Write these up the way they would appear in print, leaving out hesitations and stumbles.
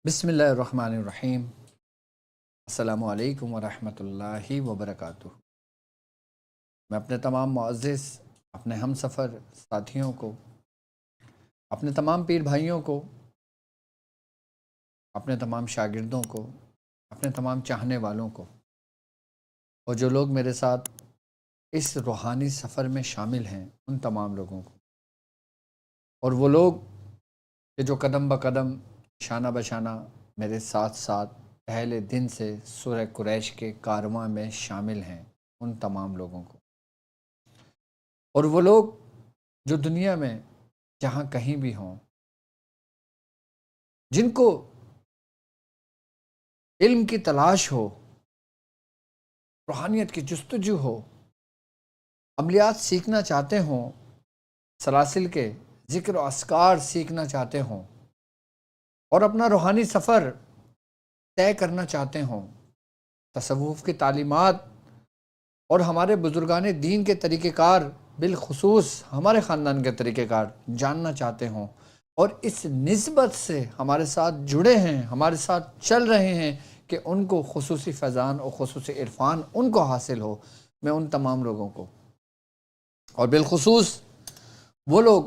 بسم اللہ الرحمن الرحیم۔ السلام علیکم ورحمۃ اللہ وبرکاتہ۔ میں اپنے تمام معزز اپنے ہم سفر ساتھیوں کو، اپنے تمام پیر بھائیوں کو، اپنے تمام شاگردوں کو، اپنے تمام چاہنے والوں کو، اور جو لوگ میرے ساتھ اس روحانی سفر میں شامل ہیں ان تمام لوگوں کو، اور وہ لوگ کہ جو قدم بقدم شانہ بشانہ میرے ساتھ ساتھ پہلے دن سے سورہ قریش کے کارواں میں شامل ہیں ان تمام لوگوں کو، اور وہ لوگ جو دنیا میں جہاں کہیں بھی ہوں، جن کو علم کی تلاش ہو، روحانیت کی جستجو ہو، عملیات سیکھنا چاہتے ہوں، سلاسل کے ذکر و اذکار سیکھنا چاہتے ہوں، اور اپنا روحانی سفر طے کرنا چاہتے ہوں، تصوف کی تعلیمات اور ہمارے بزرگان دین کے طریقہ کار، بالخصوص ہمارے خاندان کے طریقہ کار جاننا چاہتے ہوں، اور اس نسبت سے ہمارے ساتھ جڑے ہیں، ہمارے ساتھ چل رہے ہیں کہ ان کو خصوصی فیضان اور خصوصی عرفان ان کو حاصل ہو، میں ان تمام لوگوں کو، اور بالخصوص وہ لوگ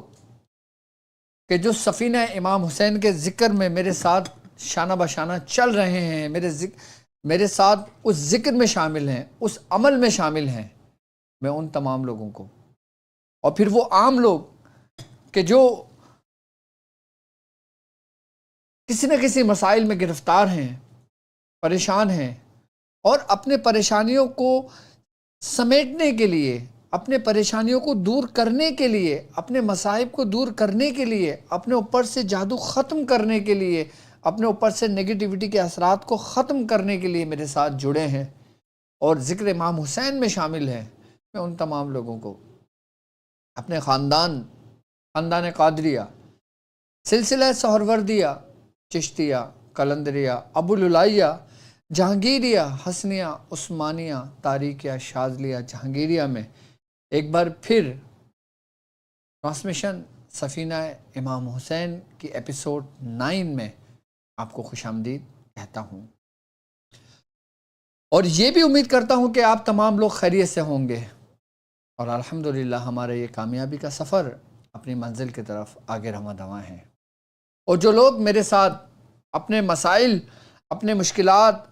کہ جو سفینہ امام حسین کے ذکر میں میرے ساتھ شانہ بشانہ چل رہے ہیں، میرے ساتھ اس ذکر میں شامل ہیں، اس عمل میں شامل ہیں، میں ان تمام لوگوں کو، اور پھر وہ عام لوگ کہ جو کسی نہ کسی مسائل میں گرفتار ہیں، پریشان ہیں، اور اپنے پریشانیوں کو سمیٹنے کے لیے، اپنے پریشانیوں کو دور کرنے کے لیے، اپنے مصائب کو دور کرنے کے لیے، اپنے اوپر سے جادو ختم کرنے کے لیے، اپنے اوپر سے نگیٹیوٹی کے اثرات کو ختم کرنے کے لیے میرے ساتھ جڑے ہیں اور ذکر امام حسین میں شامل ہیں، میں ان تمام لوگوں کو اپنے خاندان قادریہ، سلسلہ سہروردیہ، چشتیہ، قلندریہ، ابو العلیہ، جہانگیریہ، حسنیہ، عثمانیہ، تاریکیہ، شاذلیہ، جہانگیریہ میں ایک بار پھر ٹرانسمیشن سفینہ امام حسین کی ایپیسوڈ 9 میں آپ کو خوش آمدید کہتا ہوں، اور یہ بھی امید کرتا ہوں کہ آپ تمام لوگ خیریت سے ہوں گے، اور الحمدللہ ہمارے یہ کامیابی کا سفر اپنی منزل کی طرف آگے رواں دواں ہے، اور جو لوگ میرے ساتھ اپنے مسائل، اپنے مشکلات،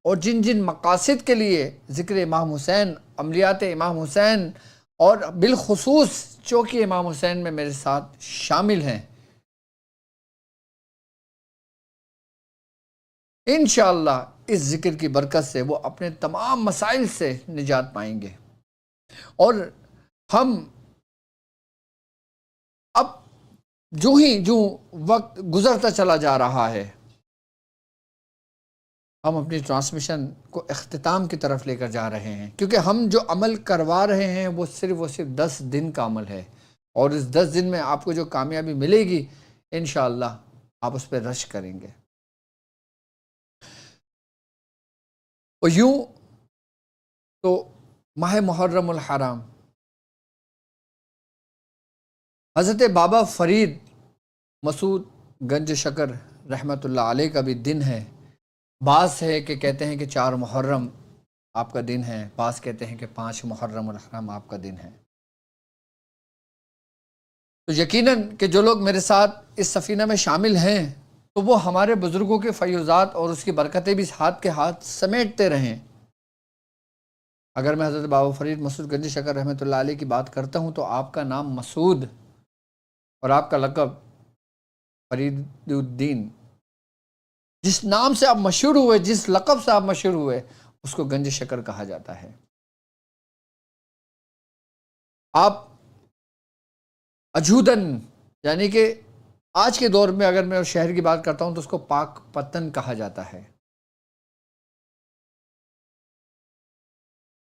اور جن جن مقاصد کے لیے ذکر امام حسین، عملیات امام حسین، اور بالخصوص چوکی امام حسین میں میرے ساتھ شامل ہیں، انشاءاللہ اس ذکر کی برکت سے وہ اپنے تمام مسائل سے نجات پائیں گے، اور ہم اب جو وقت گزرتا چلا جا رہا ہے، ہم اپنی ٹرانسمیشن کو اختتام کی طرف لے کر جا رہے ہیں، کیونکہ ہم جو عمل کروا رہے ہیں وہ صرف 10 دن کا عمل ہے، اور اس 10 دن میں آپ کو جو کامیابی ملے گی انشاءاللہ آپ اس پہ رشک کریں گے، اور یوں تو ماہ محرم الحرام حضرت بابا فرید مسعود گنج شکر رحمۃ اللہ علیہ کا بھی دن ہے، بعض ہے کہ کہتے ہیں کہ 4 محرم آپ کا دن ہے، بعض کہتے ہیں کہ 5 محرم الحرام آپ کا دن ہے، تو یقیناً کہ جو لوگ میرے ساتھ اس سفینہ میں شامل ہیں تو وہ ہمارے بزرگوں کے فیوزات اور اس کی برکتیں بھی ہاتھ کے ہاتھ سمیٹتے رہیں۔ اگر میں حضرت بابا فرید مسعود گنج شکر رحمۃ اللہ علیہ کی بات کرتا ہوں تو آپ کا نام مسعود اور آپ کا لقب فرید الدین، جس نام سے آپ مشہور ہوئے، جس لقب سے آپ مشہور ہوئے، اس کو گنج شکر کہا جاتا ہے۔ آپ اجودن، یعنی کہ آج کے دور میں اگر میں اس شہر کی بات کرتا ہوں تو اس کو پاک پتن کہا جاتا ہے۔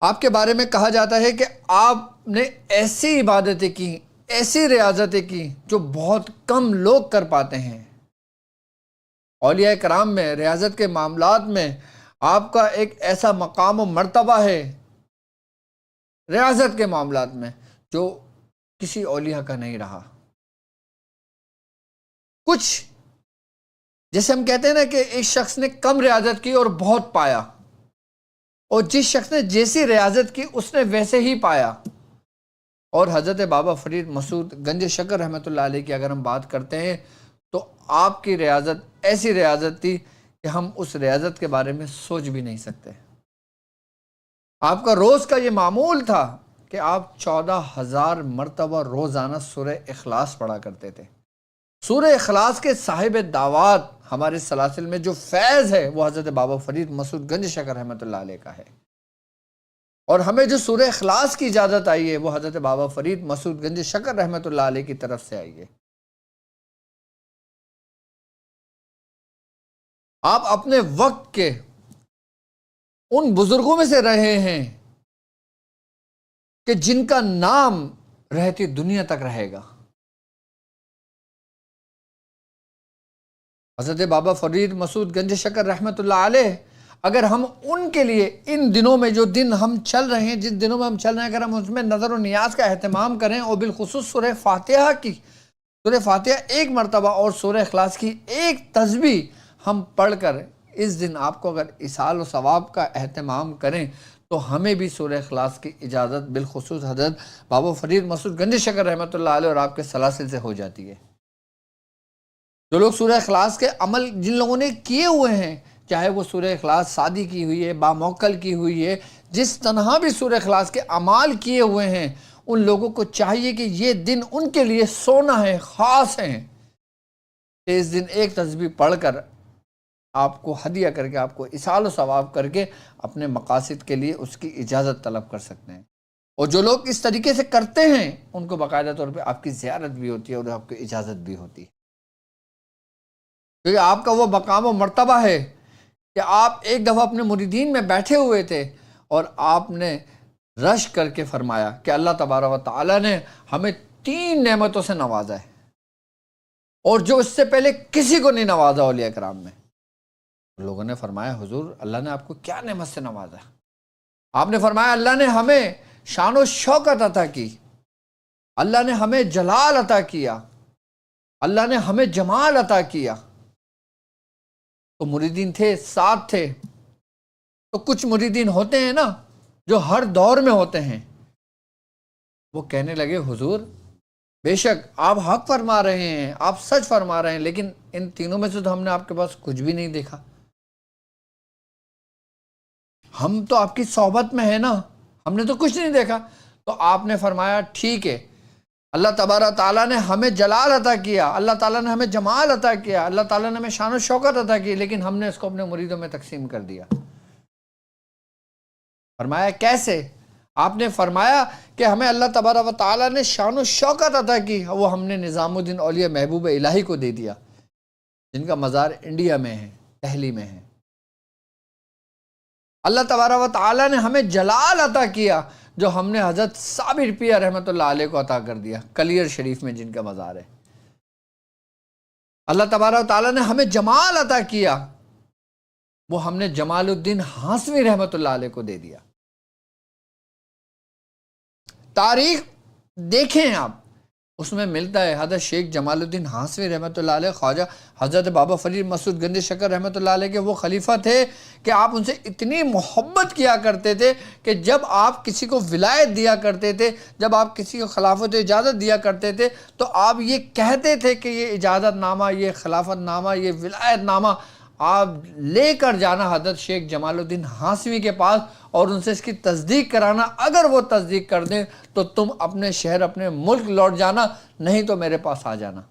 آپ کے بارے میں کہا جاتا ہے کہ آپ نے ایسی عبادتیں کی، ایسی ریاضتیں کی جو بہت کم لوگ کر پاتے ہیں۔ اولیاء کرام میں، ریاضت کے معاملات میں آپ کا ایک ایسا مقام و مرتبہ ہے ریاضت کے معاملات میں جو کسی اولیاء کا نہیں رہا۔ کچھ جیسے ہم کہتے ہیں نا کہ ایک شخص نے کم ریاضت کی اور بہت پایا، اور جس شخص نے جیسی ریاضت کی اس نے ویسے ہی پایا۔ اور حضرت بابا فرید مسعود گنج شکر رحمۃ اللہ علیہ کی اگر ہم بات کرتے ہیں تو آپ کی ریاضت ایسی ریاضت تھی کہ ہم اس ریاضت کے بارے میں سوچ بھی نہیں سکتے۔ آپ کا روز کا یہ معمول تھا کہ آپ 14,000 مرتبہ روزانہ سورہ اخلاص پڑھا کرتے تھے۔ سورہ اخلاص کے صاحب دعوات ہمارے سلاسل میں جو فیض ہے وہ حضرت بابا فرید مسعود گنج شکر رحمۃ اللہ علیہ کا ہے، اور ہمیں جو سورہ اخلاص کی اجازت آئی ہے وہ حضرت بابا فرید مسعود گنج شکر رحمۃ اللہ علیہ کی طرف سے آئی ہے۔ آپ اپنے وقت کے ان بزرگوں میں سے رہے ہیں کہ جن کا نام رہتی دنیا تک رہے گا۔ حضرت بابا فرید مسعود گنج شکر رحمۃ اللہ علیہ، اگر ہم ان کے لیے ان دنوں میں جو دن ہم چل رہے ہیں، جن دنوں میں ہم چل رہے ہیں، اگر ہم اس میں نظر و نیاز کا اہتمام کریں اور بالخصوص سورہ فاتحہ کی، سورہ فاتحہ ایک مرتبہ اور سورہ اخلاص کی ایک تسبیح ہم پڑھ کر اس دن آپ کو اگر اصال و ثواب کا اہتمام کریں تو ہمیں بھی سورہ اخلاص کی اجازت بالخصوص حضرت بابا فرید مسعود گنج شکر رحمۃ اللہ علیہ اور آپ کے سلاسل سے ہو جاتی ہے۔ جو لوگ سورہ اخلاص کے عمل جن لوگوں نے کیے ہوئے ہیں، چاہے وہ سورہ اخلاص سادی کی ہوئی ہے، باموکل کی ہوئی ہے، جس طرح بھی سورہ اخلاص کے اعمال کیے ہوئے ہیں، ان لوگوں کو چاہیے کہ یہ دن ان کے لیے سونا ہے، خاص ہیں، کہ اس دن ایک تسبیح پڑھ کر آپ کو ہدیہ کر کے، آپ کو اصال و ثواب کر کے اپنے مقاصد کے لیے اس کی اجازت طلب کر سکتے ہیں۔ اور جو لوگ اس طریقے سے کرتے ہیں ان کو باقاعدہ طور پہ آپ کی زیارت بھی ہوتی ہے اور آپ کی اجازت بھی ہوتی ہے، کیونکہ آپ کا وہ مقام و مرتبہ ہے کہ آپ ایک دفعہ اپنے مریدین میں بیٹھے ہوئے تھے اور آپ نے رشک کر کے فرمایا کہ اللہ تبارک و تعالیٰ نے ہمیں 3 نعمتوں سے نوازا ہے، اور جو اس سے پہلے کسی کو نہیں نوازا اولیاء کرام میں۔ لوگوں نے فرمایا حضور اللہ نے آپ کو کیا نعمت سے نوازا؟ آپ نے فرمایا اللہ نے ہمیں شان و شوکت عطا کی، اللہ نے ہمیں جلال عطا کیا، اللہ نے ہمیں جمال عطا کیا۔ تو مریدین تھے، ساتھ تھے، تو کچھ مریدین ہوتے ہیں نا جو ہر دور میں ہوتے ہیں، وہ کہنے لگے حضور بے شک آپ حق فرما رہے ہیں، آپ سچ فرما رہے ہیں، لیکن ان تینوں میں سے تو ہم نے آپ کے پاس کچھ بھی نہیں دیکھا، ہم تو آپ کی صحبت میں ہیں نا، ہم نے تو کچھ نہیں دیکھا۔ تو آپ نے فرمایا ٹھیک ہے، اللہ تبارک تعالیٰ نے ہمیں جلال عطا کیا، اللہ تعالیٰ نے ہمیں جمال عطا کیا، اللہ تعالیٰ نے ہمیں شان و شوکت عطا کی، لیکن ہم نے اس کو اپنے مریدوں میں تقسیم کر دیا۔ فرمایا کیسے؟ آپ نے فرمایا کہ ہمیں اللہ تبارک و تعالیٰ نے شان و شوکت عطا کی، وہ ہم نے نظام الدین اولیاء محبوب الہی کو دے دیا، جن کا مزار انڈیا میں ہے، دہلی میں ہے۔ اللہ تبارک و تعالیٰ نے ہمیں جلال عطا کیا، جو ہم نے حضرت صابر پیر رحمۃ اللہ علیہ کو عطا کر دیا، کلیر شریف میں جن کا مزار ہے۔ اللہ تبارک و تعالیٰ نے ہمیں جمال عطا کیا، وہ ہم نے جمال الدین ہاشمی رحمۃ اللہ علیہ کو دے دیا۔ تاریخ دیکھیں آپ، اس میں ملتا ہے حضرت شیخ جمال الدین ہاشمی رحمۃ اللہ علیہ، خواجہ حضرت بابا فرید مسعود گنج شکر رحمۃ اللہ علیہ کے وہ خلیفہ تھے کہ آپ ان سے اتنی محبت کیا کرتے تھے کہ جب آپ کسی کو ولایت دیا کرتے تھے، جب آپ کسی کو خلافت اجازت دیا کرتے تھے، تو آپ یہ کہتے تھے کہ یہ اجازت نامہ، یہ خلافت نامہ، یہ ولایت نامہ آپ لے کر جانا حضرت شیخ جمال الدین ہاشمی کے پاس اور ان سے اس کی تصدیق کرانا، اگر وہ تصدیق کر دیں تو تم اپنے شہر اپنے ملک لوٹ جانا، نہیں تو میرے پاس آ جانا۔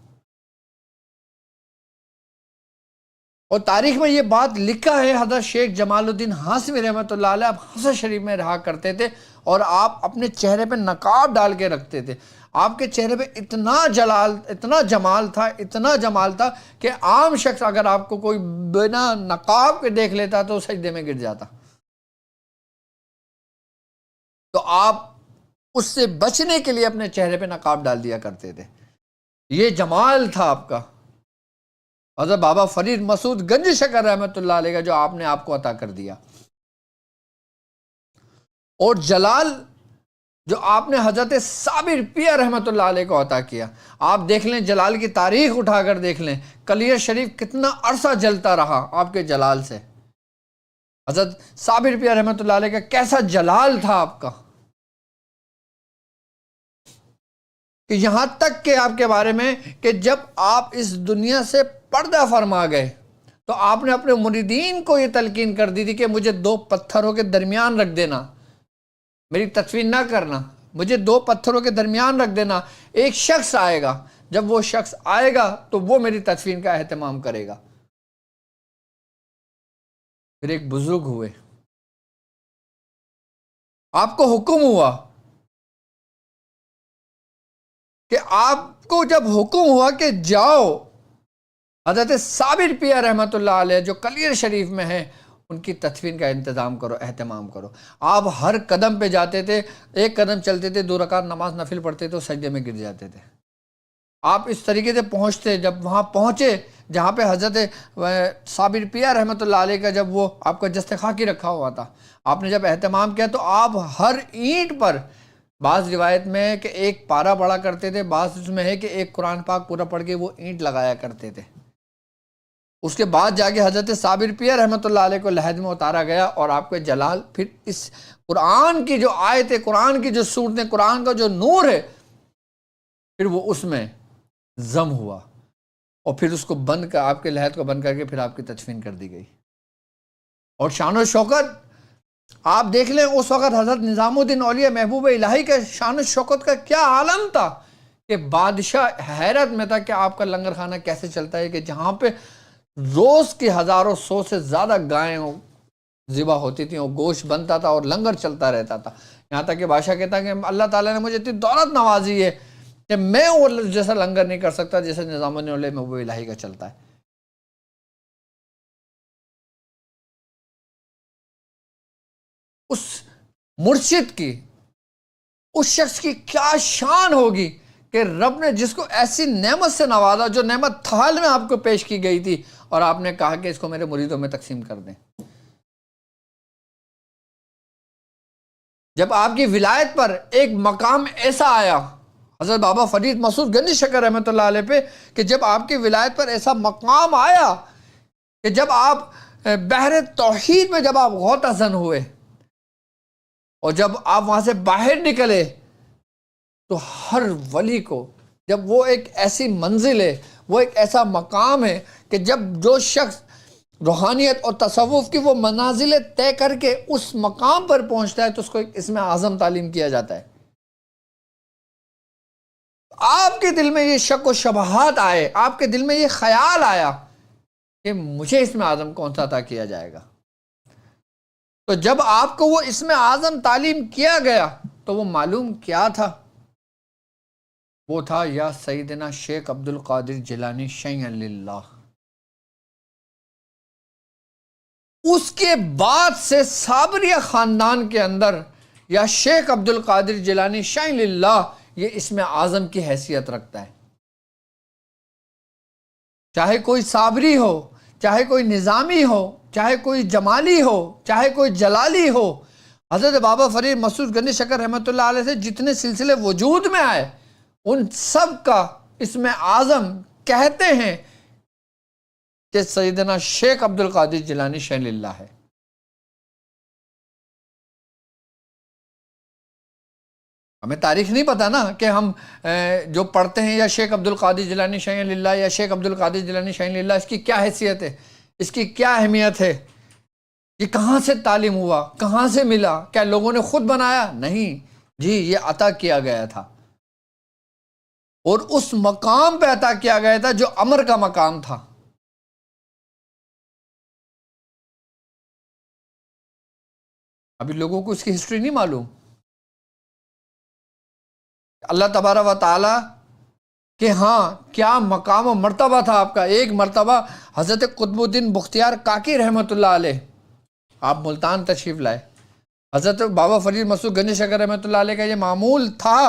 اور تاریخ میں یہ بات لکھا ہے، حضرت شیخ جمال الدین ہاشمی رحمۃ اللہ علیہ آپ حسن شریف میں رہا کرتے تھے اور آپ اپنے چہرے پہ نقاب ڈال کے رکھتے تھے۔ آپ کے چہرے پہ اتنا جمال تھا کہ عام شخص اگر آپ کو کوئی بنا نقاب کے دیکھ لیتا تو سجدے میں گر جاتا۔ تو آپ اس سے بچنے کے لیے اپنے چہرے پہ نقاب ڈال دیا کرتے تھے، یہ جمال تھا آپ کا، حضرت بابا فرید مسعود گنج شکر رحمۃ اللہ علیہ کا جو آپ نے آپ کو عطا کر دیا۔ اور جلال جو آپ نے حضرت صابر پیر رحمۃ اللہ علیہ کو عطا کیا. آپ دیکھ لیں جلال کی تاریخ اٹھا کر دیکھ لیں, کلیر شریف کتنا عرصہ جلتا رہا آپ کے جلال سے. حضرت صابر پیر رحمۃ اللہ علیہ کا کیسا جلال تھا آپ کا, کہ یہاں تک کہ آپ کے بارے میں کہ جب آپ اس دنیا سے پردہ فرما گئے تو آپ نے اپنے مریدین کو یہ تلقین کر دی تھی کہ مجھے 2 پتھروں کے درمیان رکھ دینا, میری تدفین نہ کرنا, مجھے 2 پتھروں کے درمیان رکھ دینا. ایک شخص آئے گا, جب وہ شخص آئے گا تو وہ میری تدفین کا اہتمام کرے گا. پھر ایک بزرگ ہوئے, آپ کو حکم ہوا کہ آپ کو جب حکم ہوا کہ جاؤ حضرت صابر پیر رحمۃ اللہ علیہ جو کلیر شریف میں ہیں ان کی تدفین کا انتظام کرو, اہتمام کرو. آپ ہر قدم پہ جاتے تھے, ایک قدم چلتے تھے, 2 رکعت نماز نفل پڑھتے تھے, سجدے میں گر جاتے تھے. آپ اس طریقے سے پہنچتے, جب وہاں پہنچے جہاں پہ حضرت صابر پیر رحمۃ اللہ علیہ کا جب وہ آپ کا جست خاکی رکھا ہوا تھا, آپ نے جب اہتمام کیا تو آپ ہر اینٹ پر, بعض روایت میں ہے کہ 1 پارا پڑھا کرتے تھے, بعض اس میں ہے کہ 1 قرآن پاک پورا پڑھ کے وہ اینٹ لگایا کرتے تھے. اس کے بعد جا کے حضرت صابر پیر رحمۃ اللہ علیہ کو لحد میں اتارا گیا اور آپ کے جلال پھر اس قرآن کی جو آیتیں, قرآن کی جو صورتیں, قرآن کا جو نور ہے, پھر وہ اس میں ضم ہوا اور پھر اس کو بند کر, آپ کے لحد کو بند کر کے پھر آپ کی تدفین کر دی گئی. اور شان و شوکت آپ دیکھ لیں اس وقت حضرت نظام الدین اولیاء محبوب الہی کا شان و شوکت کا کیا عالم تھا کہ بادشاہ حیرت میں تھا کہ آپ کا لنگر خانہ کیسے چلتا ہے, کہ جہاں پہ روز کی 1,000 سے زیادہ گائیں ذبح ہوتی تھیں اور گوشت بنتا تھا اور لنگر چلتا رہتا تھا. یہاں تک کہ بادشاہ کہتا ہے کہ اللہ تعالیٰ نے مجھے اتنی دولت نوازی ہے کہ میں وہ جیسا لنگر نہیں کر سکتا جیسے نظام الدین اولیاء محبوب الہی کا چلتا ہے. اس مرشد کی, اس شخص کی کیا شان ہوگی کہ رب نے جس کو ایسی نعمت سے نوازا, جو نعمت تھال میں آپ کو پیش کی گئی تھی اور آپ نے کہا کہ اس کو میرے مریدوں میں تقسیم کر دیں. جب آپ کی ولایت پر ایک مقام ایسا آیا حضرت بابا فرید مسعود گنج شکر رحمۃ اللہ علیہ پہ, کہ جب آپ کی ولایت پر ایسا مقام آیا کہ جب آپ بحر توحید میں جب آپ غوطہ زن ہوئے اور جب آپ وہاں سے باہر نکلے تو ہر ولی کو, جب وہ ایک ایسی منزل ہے, وہ ایک ایسا مقام ہے کہ جب جو شخص روحانیت اور تصوف کی وہ منازلیں طے کر کے اس مقام پر پہنچتا ہے تو اس کو ایک اسم اعظم تعلیم کیا جاتا ہے. آپ کے دل میں یہ شک و شبہات آئے, آپ کے دل میں یہ خیال آیا کہ مجھے اسم اعظم کون سا عطا کیا جائے گا, تو جب آپ کو وہ اسم اعظم تعلیم کیا گیا تو وہ معلوم کیا تھا, وہ تھا یا سیدنا شیخ عبد القادر جیلانی شیئا للہ. اس کے بعد سے صابریہ خاندان کے اندر یا شیخ عبد القادر جیلانی شیئا للہ یہ اسم اعظم کی حیثیت رکھتا ہے. چاہے کوئی صابری ہو, چاہے کوئی نظامی ہو, چاہے کوئی جمالی ہو, چاہے کوئی جلالی ہو, حضرت بابا فرید مسعود گنج شکر رحمۃ اللہ علیہ سے جتنے سلسلے وجود میں آئے ان سب کا اسم اعظم کہتے ہیں کہ سیدنا شیخ عبد القادر جیلانی شیئا للہ ہے. ہمیں تاریخ نہیں پتا نا کہ ہم جو پڑھتے ہیں یا شیخ عبد القادر جیلانی شیئا للہ یا شیخ عبد القادر جیلانی شیئا للہ, اس کی کیا حیثیت ہے, اس کی کیا اہمیت ہے, یہ کہاں سے تعلیم ہوا, کہاں سے ملا, کیا لوگوں نے خود بنایا؟ نہیں جی, یہ عطا کیا گیا تھا اور اس مقام پہ عطا کیا گیا تھا جو امر کا مقام تھا. ابھی لوگوں کو اس کی ہسٹری نہیں معلوم. اللہ تبارک و تعالی کہ ہاں کیا مقام و مرتبہ تھا آپ کا. ایک مرتبہ حضرت قطب الدین بختیار کاکی رحمۃ اللہ علیہ آپ ملتان تشریف لائے. حضرت بابا فرید مسعود گنج شکر رحمۃ اللہ علیہ کا یہ معمول تھا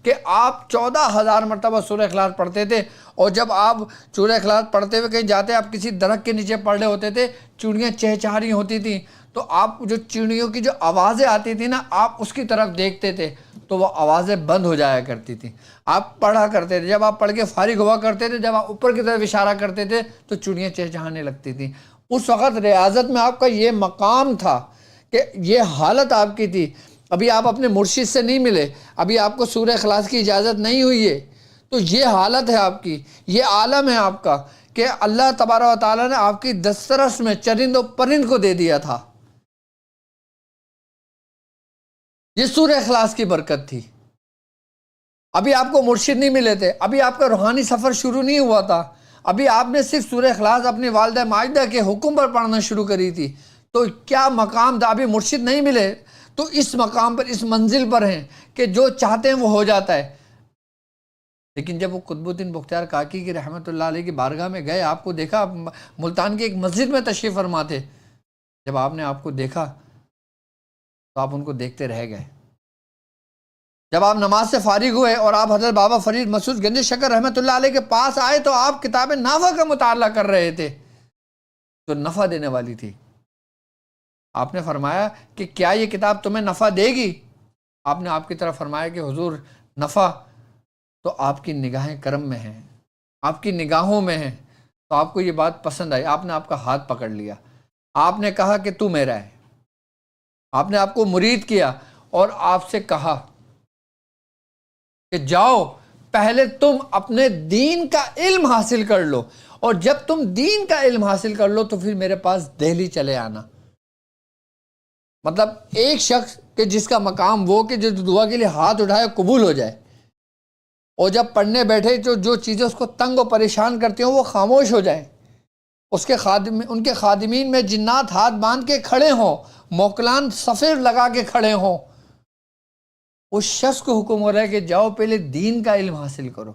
کہ آپ 14,000 مرتبہ سورہ اخلاص پڑھتے تھے, اور جب آپ سورہ اخلاص پڑھتے ہوئے کہیں جاتے آپ کسی درخت کے نیچے پڑھ رہے ہوتے تھے, چڑیاں چہچہا رہی ہوتی تھیں, تو آپ جو چڑیوں کی جو آوازیں آتی تھی نا آپ اس کی طرف دیکھتے تھے تو وہ آوازیں بند ہو جایا کرتی تھیں. آپ پڑھا کرتے تھے, جب آپ پڑھ کے فارغ ہوا کرتے تھے, جب آپ اوپر کی طرف اشارہ کرتے تھے تو چڑیاں چہچہانے لگتی تھیں. اس وقت ریاضت میں آپ کا یہ مقام تھا کہ یہ حالت آپ کی تھی. ابھی آپ اپنے مرشد سے نہیں ملے, ابھی آپ کو سورہ اخلاص کی اجازت نہیں ہوئی ہے, تو یہ حالت ہے آپ کی, یہ عالم ہے آپ کا کہ اللہ تبارک و تعالیٰ نے آپ کی دسترس میں چرند و پرند کو دے دیا تھا. یہ سورہ اخلاص کی برکت تھی. ابھی آپ کو مرشد نہیں ملے تھے, ابھی آپ کا روحانی سفر شروع نہیں ہوا تھا, ابھی آپ نے صرف سورہ اخلاص اپنی والدہ ماجدہ کے حکم پر پڑھنا شروع کری تھی. تو کیا مقام تھا, ابھی مرشد نہیں ملے تو اس مقام پر, اس منزل پر ہیں کہ جو چاہتے ہیں وہ ہو جاتا ہے. لیکن جب وہ قطب الدین بختیار کاکی کی رحمت اللہ علیہ کی بارگاہ میں گئے, آپ کو دیکھا, ملتان کی ایک مسجد میں تشریف فرما تھے, جب آپ نے آپ کو دیکھا تو آپ ان کو دیکھتے رہ گئے. جب آپ نماز سے فارغ ہوئے اور آپ حضرت بابا فرید مسعود گنج شکر رحمت اللہ علیہ کے پاس آئے تو آپ کتاب نافع کا مطالعہ کر رہے تھے جو نفع دینے والی تھی. آپ نے فرمایا کہ کیا یہ کتاب تمہیں نفع دے گی؟ آپ نے آپ کی طرف فرمایا کہ حضور نفع تو آپ کی نگاہیں کرم میں ہیں, آپ کی نگاہوں میں ہیں. تو آپ کو یہ بات پسند آئی, آپ نے آپ کا ہاتھ پکڑ لیا, آپ نے کہا کہ تو میرا ہے. آپ نے آپ کو مرید کیا اور آپ سے کہا کہ جاؤ پہلے تم اپنے دین کا علم حاصل کر لو, اور جب تم دین کا علم حاصل کر لو تو پھر میرے پاس دہلی چلے آنا. مطلب ایک شخص کہ جس کا مقام وہ کہ جو دعا کے لیے ہاتھ اٹھائے قبول ہو جائے, اور جب پڑھنے بیٹھے جو چیزیں اس کو تنگ و پریشان کرتی ہوں وہ خاموش ہو جائیں. ان کے خادمین میں جنات ہاتھ باندھ کے کھڑے ہوں, موکلان صفیر لگا کے کھڑے ہوں. اس شخص کو حکم ہو رہا ہے کہ جاؤ پہلے دین کا علم حاصل کرو.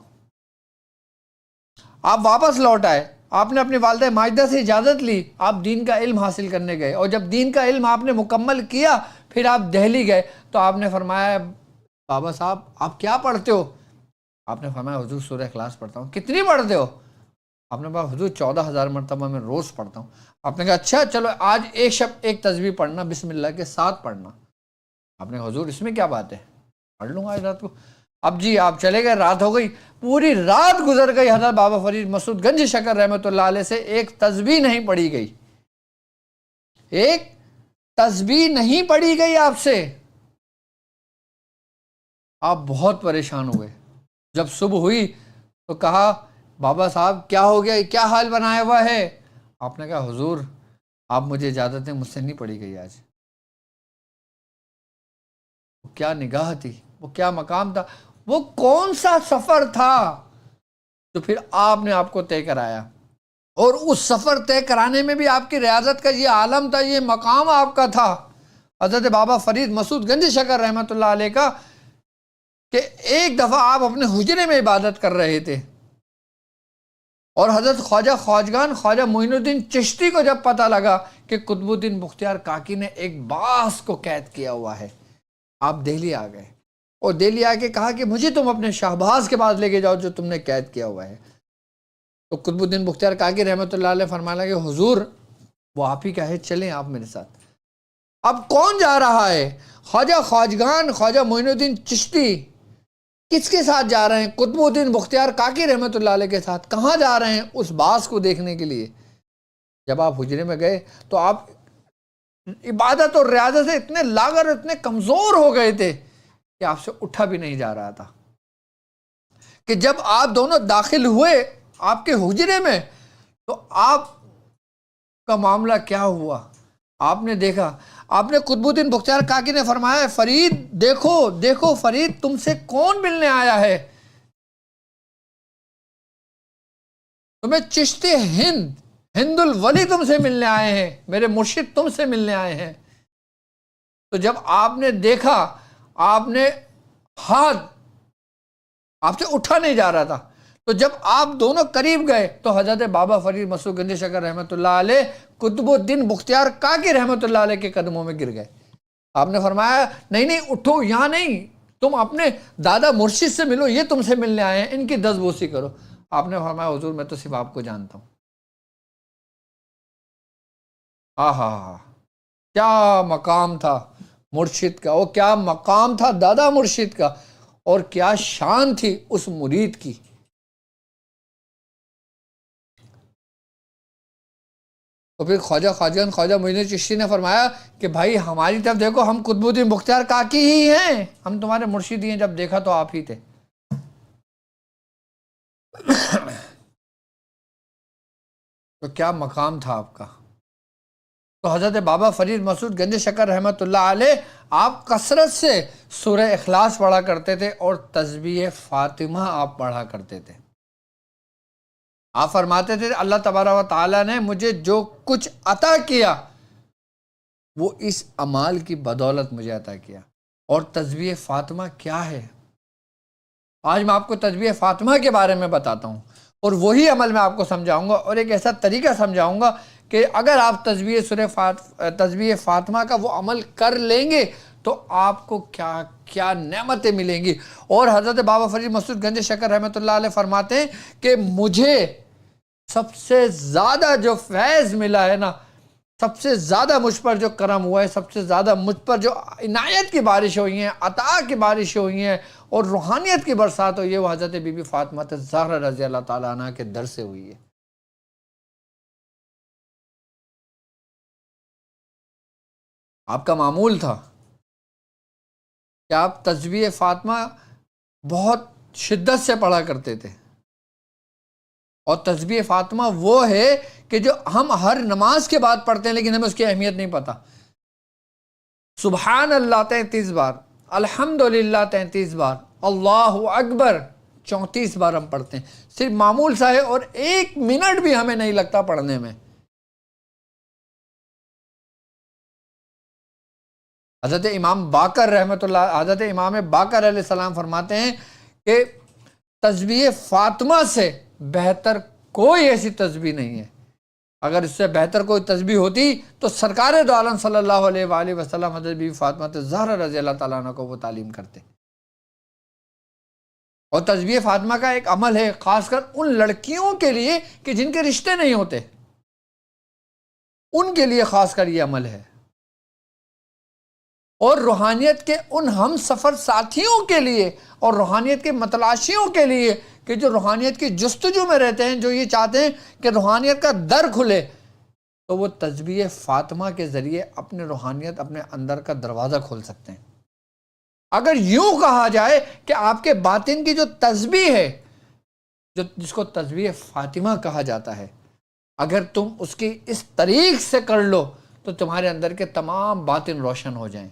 آپ واپس لوٹ آئے, آپ نے اپنی والدہ ماجدہ سے اجازت لی, آپ دین کا علم حاصل کرنے گئے, اور جب دین کا علم آپ نے مکمل کیا پھر آپ دہلی گئے تو آپ نے فرمایا بابا صاحب آپ کیا پڑھتے ہو؟ آپ نے فرمایا حضور سورہ اخلاص پڑھتا ہوں. کتنی پڑھتے ہو؟ آپ نے کہا حضور 14,000 مرتبہ میں روز پڑھتا ہوں. آپ نے کہا اچھا چلو آج ایک شب ایک تسبیح پڑھنا, بسم اللہ کے ساتھ پڑھنا. آپ نے کہا حضور اس میں کیا بات ہے, پڑھ لوں گا آج رات کو. اب جی آپ چلے گئے, رات ہو گئی, پوری رات گزر گئی, حضرت بابا فرید مسعود گنج شکر رحمت اللہ علیہ سے ایک تسبیح نہیں پڑھی گئی, ایک تسبیح نہیں پڑھی گئی آپ سے. آپ بہت پریشان ہوئے. جب صبح ہوئی تو کہا بابا صاحب کیا ہو گیا, کیا حال بنایا ہوا ہے؟ آپ نے کہا حضور آپ مجھے اجازت دیں, مجھ سے نہیں پڑھی گئی آج. وہ کیا نگاہ تھی, وہ کیا مقام تھا, وہ کون سا سفر تھا تو پھر آپ نے آپ کو طے کرایا. اور اس سفر طے کرانے میں بھی آپ کی ریاضت کا یہ عالم تھا, یہ مقام آپ کا تھا حضرت بابا فرید مسعود گنج شکر رحمت اللہ علیہ کا, کہ ایک دفعہ آپ اپنے حجرے میں عبادت کر رہے تھے, اور حضرت خواجہ خواجگان خواجہ معین الدین چشتی کو جب پتہ لگا کہ قطب الدین بختیار کاکی نے ایک باز کو قید کیا ہوا ہے, آپ دہلی آ گئے, اور دہلی آ کے کہا کہ مجھے تم اپنے شہباز کے پاس لے کے جاؤ جو تم نے قید کیا ہوا ہے. تو قطب الدین بختیار کاکی رحمۃ اللہ علیہ فرمایا کہ حضور وہ آپ ہی کا ہے, چلیں آپ میرے ساتھ. اب کون جا رہا ہے؟ خواجہ خواجگان خواجہ معین الدین چشتی کس کے ساتھ جا رہے ہیں؟ قطب الدین بختیار کاکی رحمت اللہ علیہ کے ساتھ. کہاں جا رہے ہیں؟ اس باز کو دیکھنے کے لیے. جب آپ حجرے میں گئے تو آپ عبادت اور ریاضت سے اتنے لاغر, اتنے کمزور ہو گئے تھے کہ آپ سے اٹھا بھی نہیں جا رہا تھا. کہ جب آپ دونوں داخل ہوئے آپ کے حجرے میں تو آپ کا معاملہ کیا ہوا آپ نے دیکھا. آپ نے قطب الدین بختیار کاکی نے فرمایا فرید دیکھو دیکھو فرید تم سے کون ملنے آیا ہے؟ تمہیں چشتی ہند الولی تم سے ملنے آئے ہیں, میرے مرشد تم سے ملنے آئے ہیں. تو جب آپ نے دیکھا, آپ نے ہاتھ, آپ سے اٹھا نہیں جا رہا تھا, تو جب آپ دونوں قریب گئے تو حضرت بابا فرید مسعود گنج شکر رحمت اللہ علیہ قطب الدین بختیار کاکی رحمت اللہ علیہ کے قدموں میں گر گئے. آپ نے فرمایا نہیں اٹھو, یہاں نہیں, تم اپنے دادا مرشد سے ملو, یہ تم سے ملنے آئے ہیں, ان کی دستبوسی کرو. آپ نے فرمایا حضور میں تو صرف آپ کو جانتا ہوں. ہاں کیا مقام تھا, مرشد کا، وہ کیا مقام تھا دادا مرشد کا، اور کیا شان تھی اس مرید کی۔ تو پھر خواجہ معین الدین چشتی نے فرمایا کہ بھائی ہماری طرف دیکھو، ہم قطب الدین بختیار کاکی ہی ہیں، ہم تمہارے مرشد ہی ہیں، جب دیکھا تو آپ ہی تھے۔ تو کیا مقام تھا آپ کا۔ تو حضرت بابا فرید مسعود گنج شکر رحمۃ اللہ علیہ آپ کثرت سے سورہ اخلاص پڑھا کرتے تھے اور تسبیح فاطمہ آپ پڑھا کرتے تھے۔ آپ فرماتے تھے اللہ تبارک و تعالیٰ نے مجھے جو کچھ عطا کیا وہ اس اعمال کی بدولت مجھے عطا کیا۔ اور تسبیح فاطمہ کیا ہے؟ آج میں آپ کو تسبیح فاطمہ کے بارے میں بتاتا ہوں، اور وہی عمل میں آپ کو سمجھاؤں گا، اور ایک ایسا طریقہ سمجھاؤں گا کہ اگر آپ تسبیح فاطمہ کا وہ عمل کر لیں گے تو آپ کو کیا کیا نعمتیں ملیں گی۔ اور حضرت بابا فرید مسعود گنج شکر رحمۃ اللہ علیہ فرماتے ہیں کہ مجھے سب سے زیادہ جو فیض ملا ہے نا، سب سے زیادہ مجھ پر جو کرم ہوا ہے، سب سے زیادہ مجھ پر جو عنایت کی بارش ہوئی ہیں، عطا کی بارش ہوئی ہیں اور روحانیت کی برسات ہوئی ہے، وہ حضرت بی بی فاطمہ الزہرا رضی اللہ تعالیٰ عنہ کے در سے ہوئی ہے۔ آپ کا معمول تھا کہ آپ تسبیح فاطمہ بہت شدت سے پڑھا کرتے تھے، اور تسبیح فاطمہ وہ ہے کہ جو ہم ہر نماز کے بعد پڑھتے ہیں لیکن ہمیں اس کی اہمیت نہیں پتہ۔ سبحان اللہ 33 بار، الحمدللہ 33 بار، اللہ اکبر 34 بار ہم پڑھتے ہیں، صرف معمول سا ہے، اور 1 منٹ بھی ہمیں نہیں لگتا پڑھنے میں۔ حضرت امام باقر رحمۃ اللہ، حضرت امام باقر علیہ السلام فرماتے ہیں کہ تسبیح فاطمہ سے بہتر کوئی ایسی تسبیح نہیں ہے، اگر اس سے بہتر کوئی تسبیح ہوتی تو سرکار دو عالم صلی اللہ علیہ وآلہ وسلم حضرت بی بی فاطمہ الزہرا رضی اللہ تعالیٰ عنہ کو وہ تعلیم کرتے۔ اور تسبیح فاطمہ کا ایک عمل ہے خاص کر ان لڑکیوں کے لیے کہ جن کے رشتے نہیں ہوتے، ان کے لیے خاص کر یہ عمل ہے، اور روحانیت کے ان ہم سفر ساتھیوں کے لیے اور روحانیت کے متلاشیوں کے لیے کہ جو روحانیت کی جستجو میں رہتے ہیں، جو یہ چاہتے ہیں کہ روحانیت کا در کھلے، تو وہ تسبیح فاطمہ کے ذریعے اپنے روحانیت، اپنے اندر کا دروازہ کھول سکتے ہیں۔ اگر یوں کہا جائے کہ آپ کے باطن کی جو تسبیح ہے، جس کو تسبیح فاطمہ کہا جاتا ہے، اگر تم اس کی اس طریق سے کر لو تو تمہارے اندر کے تمام باطن روشن ہو جائیں۔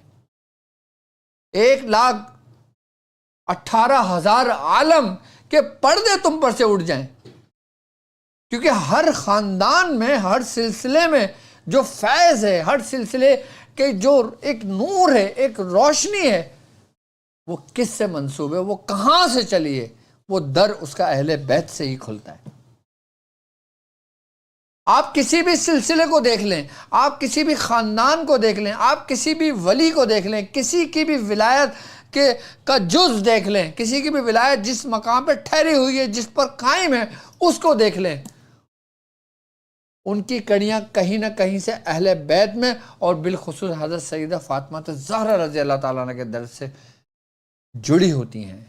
1,18,000 عالم کے پردے تم پر سے اٹھ جائیں، کیونکہ ہر خاندان میں، ہر سلسلے میں جو فیض ہے، ہر سلسلے کے جو ایک نور ہے، ایک روشنی ہے، وہ کس سے منسوب ہے، وہ کہاں سے چلی ہے؟ وہ در اس کا اہل بیت سے ہی کھلتا ہے۔ آپ کسی بھی سلسلے کو دیکھ لیں، آپ کسی بھی خاندان کو دیکھ لیں، آپ کسی بھی ولی کو دیکھ لیں، کسی کی بھی ولایت کا جز دیکھ لیں، کسی کی بھی ولایت جس مقام پہ ٹھہری ہوئی ہے، جس پر قائم ہے، اس کو دیکھ لیں، ان کی کڑیاں کہیں نہ کہیں سے اہل بیت میں اور بالخصوص حضرت سیدہ فاطمہ الزہرا رضی اللہ تعالیٰ عنہ کے در سے جڑی ہوتی ہیں۔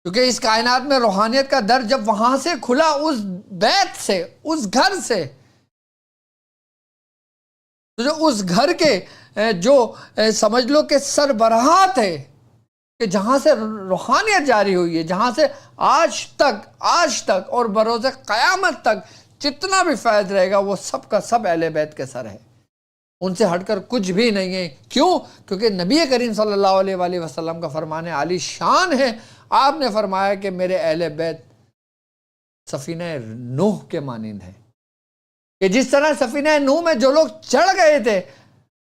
کیونکہ اس کائنات میں روحانیت کا در جب وہاں سے کھلا، اس بیت سے، اس گھر سے، تو جو اس گھر کے جو سمجھ لو کہ سربراہات ہے، کہ جہاں سے روحانیت جاری ہوئی ہے، جہاں سے آج تک اور بروز قیامت تک جتنا بھی فیض رہے گا وہ سب کا سب اہل بیت کے سر ہے، ان سے ہٹ کر کچھ بھی نہیں ہے۔ کیوں؟ کیونکہ نبی کریم صلی اللہ علیہ وآلہ وسلم کا فرمان عالی شان ہے، آپ نے فرمایا کہ میرے اہل بیت سفینہ نوح کے مانند ہے، کہ جس طرح سفینہ نوح میں جو لوگ چڑھ گئے تھے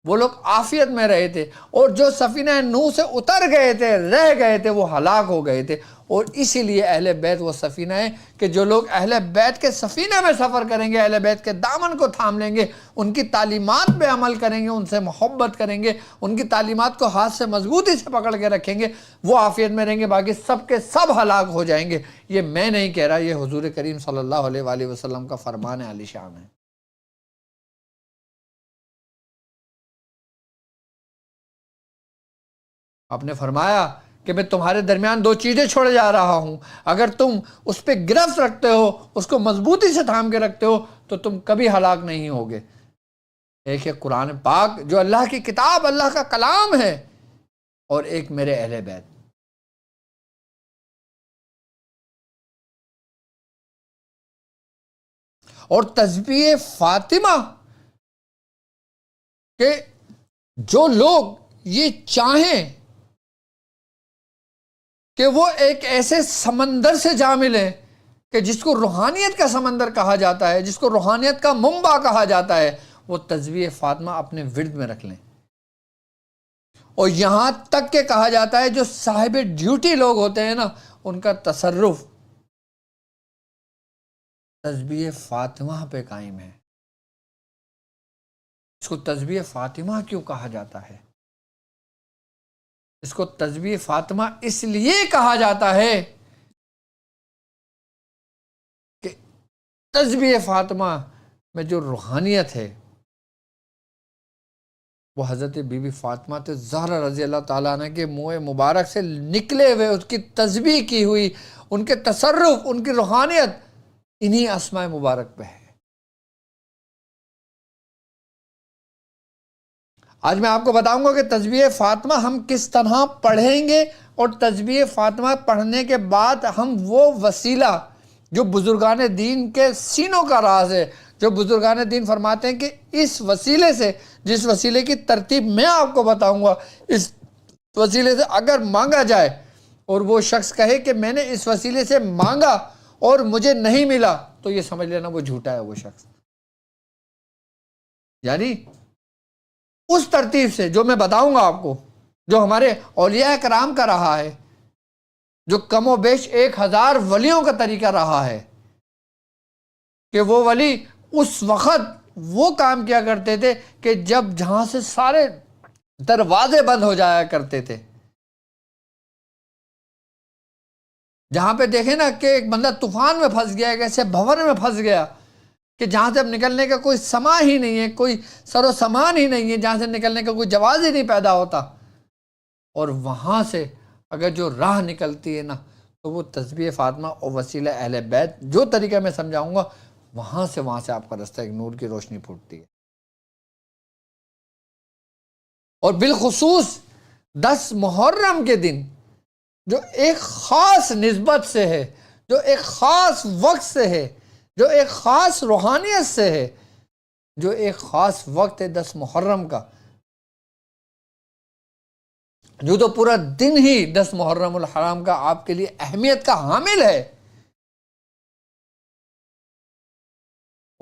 وہ لوگ عافیت میں رہے تھے، اور جو سفینہ نوح سے اتر گئے تھے، رہ گئے تھے، وہ ہلاک ہو گئے تھے۔ اور اسی لیے اہل بیت وہ سفینہ ہے کہ جو لوگ اہل بیت کے سفینہ میں سفر کریں گے، اہل بیت کے دامن کو تھام لیں گے، ان کی تعلیمات پہ عمل کریں گے، ان سے محبت کریں گے، ان کی تعلیمات کو ہاتھ سے مضبوطی سے پکڑ کے رکھیں گے، وہ عافیت میں رہیں گے، باقی سب کے سب ہلاک ہو جائیں گے۔ یہ میں نہیں کہہ رہا، یہ حضور کریم صلی اللہ علیہ وآلہ وسلم کا فرمان عالی شان ہے۔ آپ نے فرمایا کہ میں تمہارے درمیان دو چیزیں چھوڑے جا رہا ہوں، اگر تم اس پہ گرفت رکھتے ہو، اس کو مضبوطی سے تھام کے رکھتے ہو، تو تم کبھی ہلاک نہیں ہوگے۔ ایک ہے قرآن پاک جو اللہ کی کتاب، اللہ کا کلام ہے، اور ایک میرے اہل بیت۔ اور تسبیح فاطمہ کہ جو لوگ یہ چاہیں کہ وہ ایک ایسے سمندر سے جا ملیں کہ جس کو روحانیت کا سمندر کہا جاتا ہے، جس کو روحانیت کا منبع کہا جاتا ہے، وہ تسبیح فاطمہ اپنے ورد میں رکھ لیں۔ اور یہاں تک کہ کہا جاتا ہے جو صاحب ڈیوٹی لوگ ہوتے ہیں نا، ان کا تصرف تسبیح فاطمہ پہ قائم ہے۔ اس کو تسبیح فاطمہ کیوں کہا جاتا ہے؟ اس کو تسبیح فاطمہ اس لیے کہا جاتا ہے کہ تسبیح فاطمہ میں جو روحانیت ہے وہ حضرت بی بی فاطمہ زہرا رضی اللہ تعالیٰ عنہ کے منہ مبارک سے نکلے ہوئے اس کی تسبیح کی ہوئی، ان کے تصرف، ان کی روحانیت انہی اسماء مبارک پہ ہے۔ آج میں آپ کو بتاؤں گا کہ تسبیح فاطمہ ہم کس طرح پڑھیں گے، اور تسبیح فاطمہ پڑھنے کے بعد ہم وہ وسیلہ جو بزرگان دین کے سینوں کا راز ہے، جو بزرگان دین فرماتے ہیں کہ اس وسیلے سے، جس وسیلے کی ترتیب میں آپ کو بتاؤں گا، اس وسیلے سے اگر مانگا جائے اور وہ شخص کہے کہ میں نے اس وسیلے سے مانگا اور مجھے نہیں ملا، تو یہ سمجھ لینا وہ جھوٹا ہے وہ شخص۔ یعنی اس ترتیب سے جو میں بتاؤں گا آپ کو، جو ہمارے اولیاء کرام کا رہا ہے، جو کم و بیش 1000 ولیوں کا طریقہ رہا ہے، کہ وہ ولی اس وقت وہ کام کیا کرتے تھے کہ جب جہاں سے سارے دروازے بند ہو جایا کرتے تھے، جہاں پہ دیکھیں نا کہ ایک بندہ طوفان میں پھنس گیا، ایک ایسے بھور میں پھنس گیا کہ جہاں سے اب نکلنے کا کوئی سما ہی نہیں ہے، کوئی سر و سامان ہی نہیں ہے، جہاں سے نکلنے کا کوئی جواز ہی نہیں پیدا ہوتا، اور وہاں سے اگر جو راہ نکلتی ہے نا، تو وہ تسبیح فاطمہ اور وسیلہ اہل بیت، جو طریقہ میں سمجھاؤں گا، وہاں سے آپ کا رستہ ایک نور کی روشنی پھوٹتی ہے۔ اور بالخصوص 10 محرم کے دن جو ایک خاص نسبت سے ہے، جو ایک خاص وقت سے ہے، جو ایک خاص روحانیت سے ہے، جو ایک خاص وقت ہے 10 محرم کا، جو تو پورا دن ہی 10 محرم الحرام کا آپ کے لیے اہمیت کا حامل ہے۔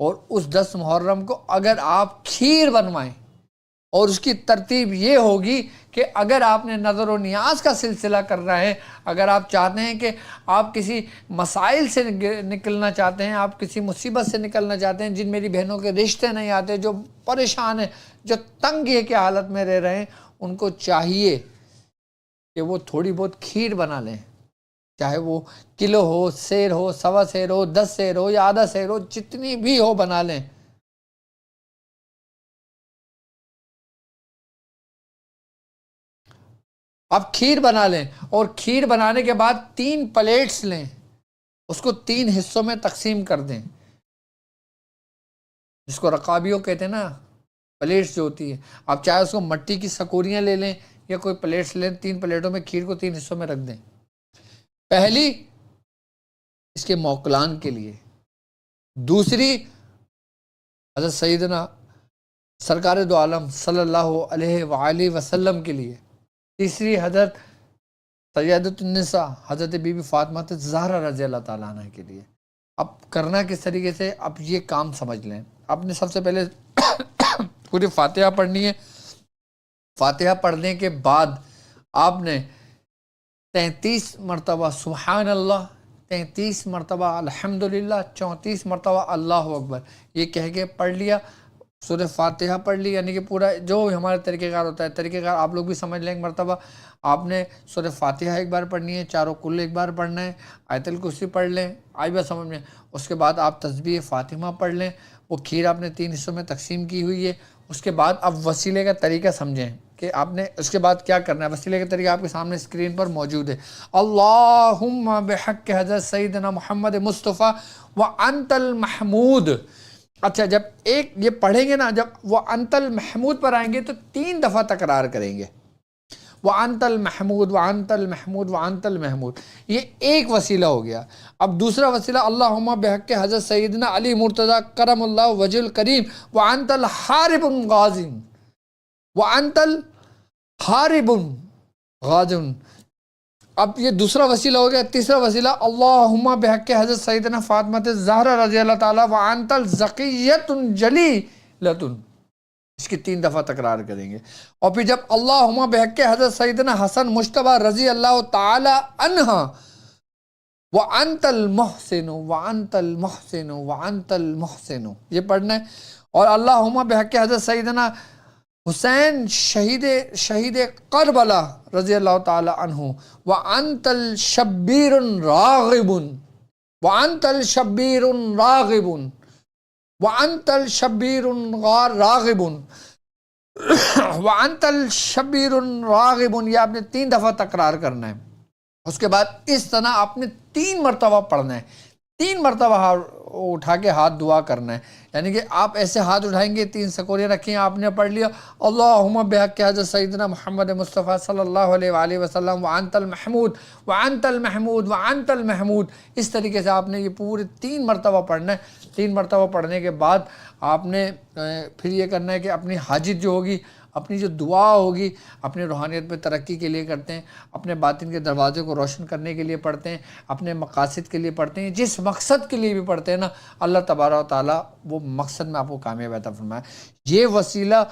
اور اس 10 محرم کو اگر آپ کھیر بنوائیں، اور اس کی ترتیب یہ ہوگی کہ اگر آپ نے نظر و نیاز کا سلسلہ کر رہے ہیں، اگر آپ چاہتے ہیں کہ آپ کسی مسائل سے نکلنا چاہتے ہیں، آپ کسی مصیبت سے نکلنا چاہتے ہیں، جن میری بہنوں کے رشتے نہیں آتے، جو پریشان ہیں، جو تنگ ہے کی حالت میں رہ رہے ہیں، ان کو چاہیے کہ وہ تھوڑی بہت کھیر بنا لیں، چاہے وہ کلو ہو، سیر ہو، سوا سیر ہو، 10 سیر ہو یا آدھا سیر ہو، جتنی بھی ہو بنا لیں۔ آپ کھیر بنا لیں، اور کھیر بنانے کے بعد 3 پلیٹس لیں، اس کو 3 حصوں میں تقسیم کر دیں، جس کو رقابیوں کہتے ہیں نا، پلیٹس جو ہوتی ہے، آپ چاہے اس کو مٹی کی سکوریاں لے لیں یا کوئی پلیٹس لیں، 3 پلیٹوں میں کھیر کو 3 حصوں میں رکھ دیں۔ پہلی اس کے موکلان کے لیے، دوسری حضرت سیدنا سرکار دو عالم صلی اللہ علیہ وآلہ وسلم کے لیے، تیسری حضرت سیدۃ النساء حضرت بی بی فاطمہ زہرا رضی اللہ تعالیٰ عنہ کے لیے۔ اب کرنا کس طریقے سے، اب یہ کام سمجھ لیں۔ آپ نے سب سے پہلے پوری فاتحہ پڑھنی ہے۔ فاتحہ پڑھنے کے بعد آپ نے 33 مرتبہ سبحان اللہ، 33 مرتبہ الحمدللہ، 34 مرتبہ اللہ اکبر، یہ کہہ کے پڑھ لیا، سورہ فاتحہ پڑھ لی، یعنی کہ پورا جو ہمارا طریقہ کار ہوتا ہے، طریقہ کار آپ لوگ بھی سمجھ لیں۔ ایک مرتبہ آپ نے سورہ فاتحہ ایک بار پڑھنی ہے، چاروں کل ایک بار پڑھنا ہے، آیت الکرسی پڑھ لیں، آئی بات سمجھ میں۔ اس کے بعد آپ تسبیح فاطمہ پڑھ لیں، وہ کھیر آپ نے 3 حصوں میں تقسیم کی ہوئی ہے، اس کے بعد اب وسیلے کا طریقہ سمجھیں کہ آپ نے اس کے بعد کیا کرنا ہے۔ وسیلے کا طریقہ آپ کے سامنے اسکرین پر موجود ہے۔ اللہم بحق حضرت سیدنا محمد مصطفیٰ وانت المحمود۔ اچھا، جب ایک یہ پڑھیں گے نا، جب وہ انت المحمود پر آئیں گے تو 3 دفعہ تکرار کریں گے، وانت المحمود وانت المحمود وانت المحمود۔ یہ ایک وسیلہ ہو گیا۔ اب دوسرا وسیلہ، اللہم بحق حضرت سیدنا علی مرتضی کرم اللہ وجہ الکریم وانت الحارب غازی وانت الحارب غازی۔ اب یہ دوسرا وسیلہ ہو گیا۔ تیسرا وسیلہ، اللہم بحق حضرت سیدنا فاطمہ الزہرا رضی اللہ تعالیٰ وانت الزکیۃ جلیلۃ۔ اس کی 3 دفعہ تکرار کریں گے۔ اور پھر جب اللہم بحق حضرت سیدنا حسن مجتبیٰ رضی اللہ تعالی عنہ وانت المحسن وانت المحسن وانت المحسن، یہ پڑھنا ہے۔ اور اللہم بحق حضرت سیدنا حسین شہید کربلا رضی اللہ تعالی عنہ وانت الشبیر راغب وانت الشبیر راغب وانت الشبیر راغب وانت الشبیر راغب۔ یہ آپ نے 3 دفعہ تکرار کرنا ہے۔ اس کے بعد اس طرح آپ نے 3 مرتبہ پڑھنا ہے، 3 مرتبہ اٹھا کے ہاتھ دعا کرنا ہے۔ یعنی کہ آپ ایسے ہاتھ اٹھائیں گے، 3 سکوریاں رکھیں، آپ نے پڑھ لیا اللہم بحق حضرت سیدنا محمد مصطفیٰ صلی اللہ علیہ وآلہ وسلم وانت المحمود وانت المحمود وانت المحمود۔ اس طریقے سے آپ نے یہ پورے 3 مرتبہ پڑھنا ہے۔ 3 مرتبہ پڑھنے کے بعد آپ نے پھر یہ کرنا ہے کہ اپنی حاجت جو ہوگی، اپنی جو دعا ہوگی، اپنی روحانیت میں ترقی کے لیے کرتے ہیں، اپنے باطن کے دروازے کو روشن کرنے کے لیے پڑھتے ہیں، اپنے مقاصد کے لیے پڑھتے ہیں، جس مقصد کے لیے بھی پڑھتے ہیں نا، اللہ تبارک و تعالیٰ وہ مقصد میں آپ کو کامیاب عطا فرمائے۔ یہ وسیلہ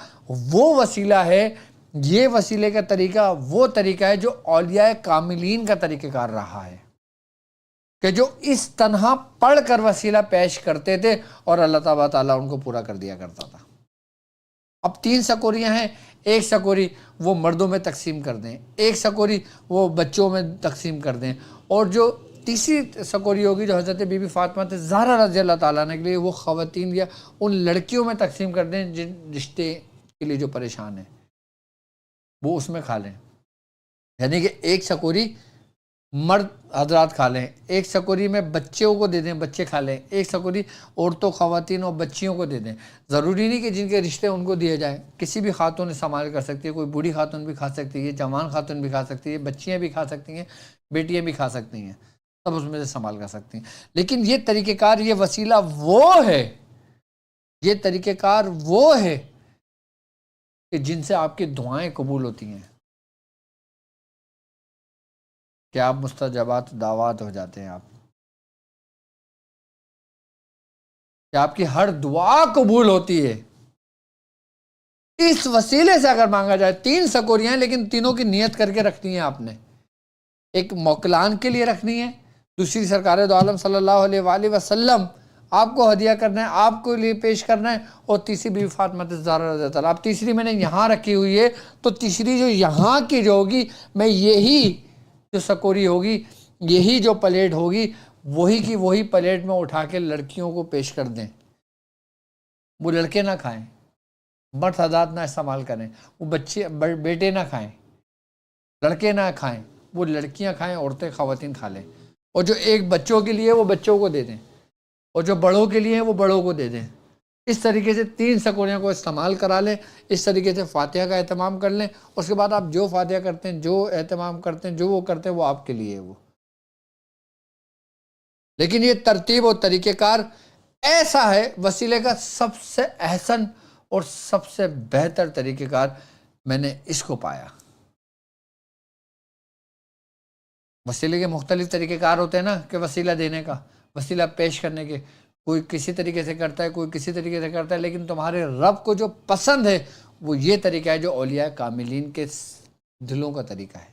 وہ وسیلہ ہے، یہ وسیلے کا طریقہ وہ طریقہ ہے جو اولیاء کاملین کا طریقہ کار رہا ہے، کہ جو اس طرح پڑھ کر وسیلہ پیش کرتے تھے اور اللہ تبارک و تعالیٰ ان کو پورا کر دیا کرتا تھا۔ اب 3 سکوریاں ہیں، ایک سکوری وہ مردوں میں تقسیم کر دیں، ایک سکوری وہ بچوں میں تقسیم کر دیں، اور جو تیسری سکوری ہوگی جو حضرت بی بی فاطمہ الزہرا رضی اللہ تعالیٰ عنہ کے لیے، وہ خواتین یا ان لڑکیوں میں تقسیم کر دیں جن رشتے کے لیے جو پریشان ہیں، وہ اس میں کھا لیں۔ یعنی کہ ایک سکوری مرد حضرات کھا لیں، ایک سکوری میں بچوں کو دے دیں، بچے کھا لیں، ایک سکوری عورتوں، خواتین اور بچیوں کو دے دیں۔ ضروری نہیں کہ جن کے رشتے ان کو دیے جائیں، کسی بھی خاتون استعمال کر سکتی ہے، کوئی بوڑھی خاتون بھی کھا سکتی ہے، جوان خاتون بھی کھا سکتی ہے، بچیاں بھی کھا سکتی ہیں، بیٹیاں بھی کھا سکتی ہیں، سب اس میں سے استعمال کر سکتی ہیں۔ لیکن یہ طریقہ کار، یہ وسیلہ وہ ہے، یہ طریقہ کار وہ ہے کہ جن سے آپ کی دعائیں قبول ہوتی ہیں، کہ آپ مستجابات دعوات ہو جاتے ہیں، آپ کہ آپ کی ہر دعا قبول ہوتی ہے اس وسیلے سے اگر مانگا جائے۔ 3 سکوریاں ہیں، لیکن تینوں کی نیت کر کے رکھنی ہے آپ نے۔ ایک موکلان کے لیے رکھنی ہے، دوسری سرکار دو عالم صلی اللہ علیہ وآلہ وسلم آپ کو ہدیہ کرنا ہے، آپ کو لیے پیش کرنا ہے، اور تیسری بی بی فاطمہ الزہرا رضی اللہ تعالیٰ۔ اب تیسری میں نے یہاں رکھی ہوئی ہے، تو تیسری جو یہاں کی جو ہوگی، میں یہی جو سکوری ہوگی، یہی جو پلیٹ ہوگی، وہی کی وہی پلیٹ میں اٹھا کے لڑکیوں کو پیش کر دیں۔ وہ لڑکے نہ کھائیں، مرد حضرات نہ استعمال کریں، وہ بچے بیٹے نہ کھائیں، لڑکے نہ کھائیں، وہ لڑکیاں کھائیں، عورتیں خواتین کھا لیں۔ اور جو ایک بچوں کے لیے وہ بچوں کو دے دیں، اور جو بڑوں کے لیے وہ بڑوں کو دے دیں۔ اس طریقے سے 3 سکوریاں کو استعمال کرا لیں، اس طریقے سے فاتحہ کا اہتمام کر لیں۔ اس کے بعد آپ جو فاتحہ کرتے ہیں، جو اہتمام کرتے ہیں، جو وہ کرتے ہیں، وہ آپ کے لیے ہے وہ۔ لیکن یہ ترتیب اور طریقہ کار ایسا ہے، وسیلے کا سب سے احسن اور سب سے بہتر طریقہ کار میں نے اس کو پایا۔ وسیلے کے مختلف طریقہ کار ہوتے ہیں نا، کہ وسیلہ دینے کا، وسیلہ پیش کرنے کے، کوئی کسی طریقے سے کرتا ہے، کوئی کسی طریقے سے کرتا ہے، لیکن تمہارے رب کو جو پسند ہے وہ یہ طریقہ ہے جو اولیاء کاملین کے دلوں کا طریقہ ہے،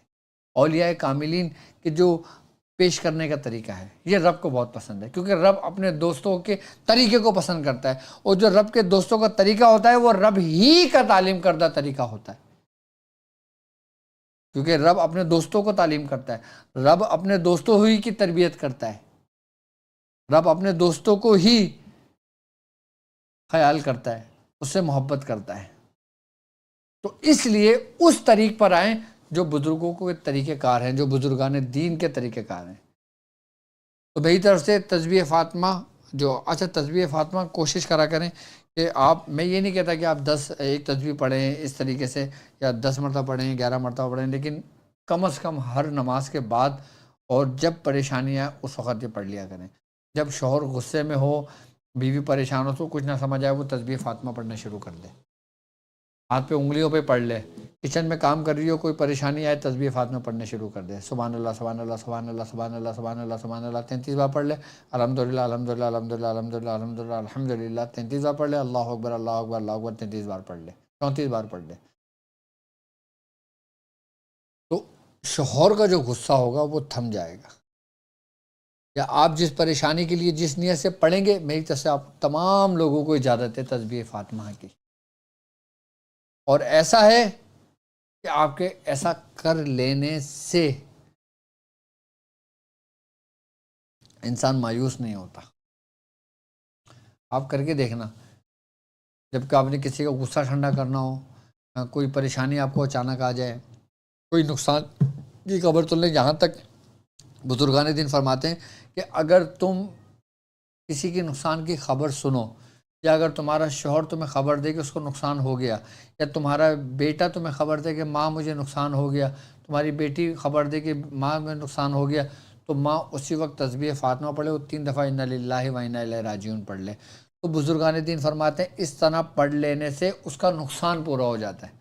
اولیاء کاملین کے جو پیش کرنے کا طریقہ ہے، یہ رب کو بہت پسند ہے، کیونکہ رب اپنے دوستوں کے طریقے کو پسند کرتا ہے، اور جو رب کے دوستوں کا طریقہ ہوتا ہے وہ رب ہی کا تعلیم کردہ طریقہ ہوتا ہے، کیونکہ رب اپنے دوستوں کو تعلیم کرتا ہے، رب اپنے دوستوں ہی کی تربیت کرتا ہے، رب اپنے دوستوں کو ہی خیال کرتا ہے، اس سے محبت کرتا ہے۔ تو اس لیے اس طریق پر آئیں جو بزرگوں کے طریقہ کار ہیں، جو بزرگان دین کے طریقہ کار ہیں۔ تو میری طرف سے تسبیح فاطمہ تسبیح فاطمہ کوشش کرا کریں کہ میں یہ نہیں کہتا کہ آپ ایک تسبیح پڑھیں اس طریقے سے، یا 10 مرتبہ پڑھیں، 11 مرتبہ پڑھیں، لیکن کم از کم ہر نماز کے بعد اور جب پریشانی آئے اس وقت یہ پڑھ لیا کریں۔ جب شوہر غصے میں ہو، بیوی پریشان ہو، تو کچھ نہ سمجھ آئے وہ تسبیح فاطمہ پڑھنا شروع کر دے، ہاتھ پہ انگلیوں پہ پڑھ لے۔ کچن میں کام کر رہی ہو، کوئی پریشانی آئے، تسبیح فاطمہ پڑھنا شروع کر دے۔ سبحان اللہ سبحان اللہ سبحان اللہ سبحان اللہ سبحان اللہ سبحان اللہ 33 بار پڑھ لے۔ الحمدللہ الحمدللہ الحمدللہ الحمدللہ الحمدللہ الحمدللہ 33 بار پڑھ لے۔ اللہ اکبر اللہ اکبر اللہ اکبر 33 بار پڑھ لے، 34 بار پڑھ لے۔ تو شوہر کا جو غصہ ہوگا وہ تھم جائے گا، یا آپ جس پریشانی کے لیے جس نیت سے پڑھیں گے، میری طرف سے آپ تمام لوگوں کو اجازت ہے تسبیح فاطمہ کی۔ اور ایسا ہے کہ آپ کے ایسا کر لینے سے انسان مایوس نہیں ہوتا۔ آپ کر کے دیکھنا، جب کہ آپ نے کسی کا غصہ ٹھنڈا کرنا ہو، کوئی پریشانی آپ کو اچانک آ جائے، کوئی نقصان کی خبر تو نہیں۔ یہاں تک بزرگان دین فرماتے ہیں کہ اگر تم کسی کے نقصان کی خبر سنو، یا اگر تمہارا شوہر تمہیں خبر دے کہ اس کو نقصان ہو گیا، یا تمہارا بیٹا تمہیں خبر دے کہ ماں مجھے نقصان ہو گیا، تمہاری بیٹی خبر دے کہ ماں میں نقصان ہو گیا، تو ماں اسی وقت تسبیح فاطمہ پڑھے، وہ 3 دفعہ انا للہ و انا الیہ راجعون پڑھ لے۔ تو بزرگان دین فرماتے ہیں اس طرح پڑھ لینے سے اس کا نقصان پورا ہو جاتا ہے،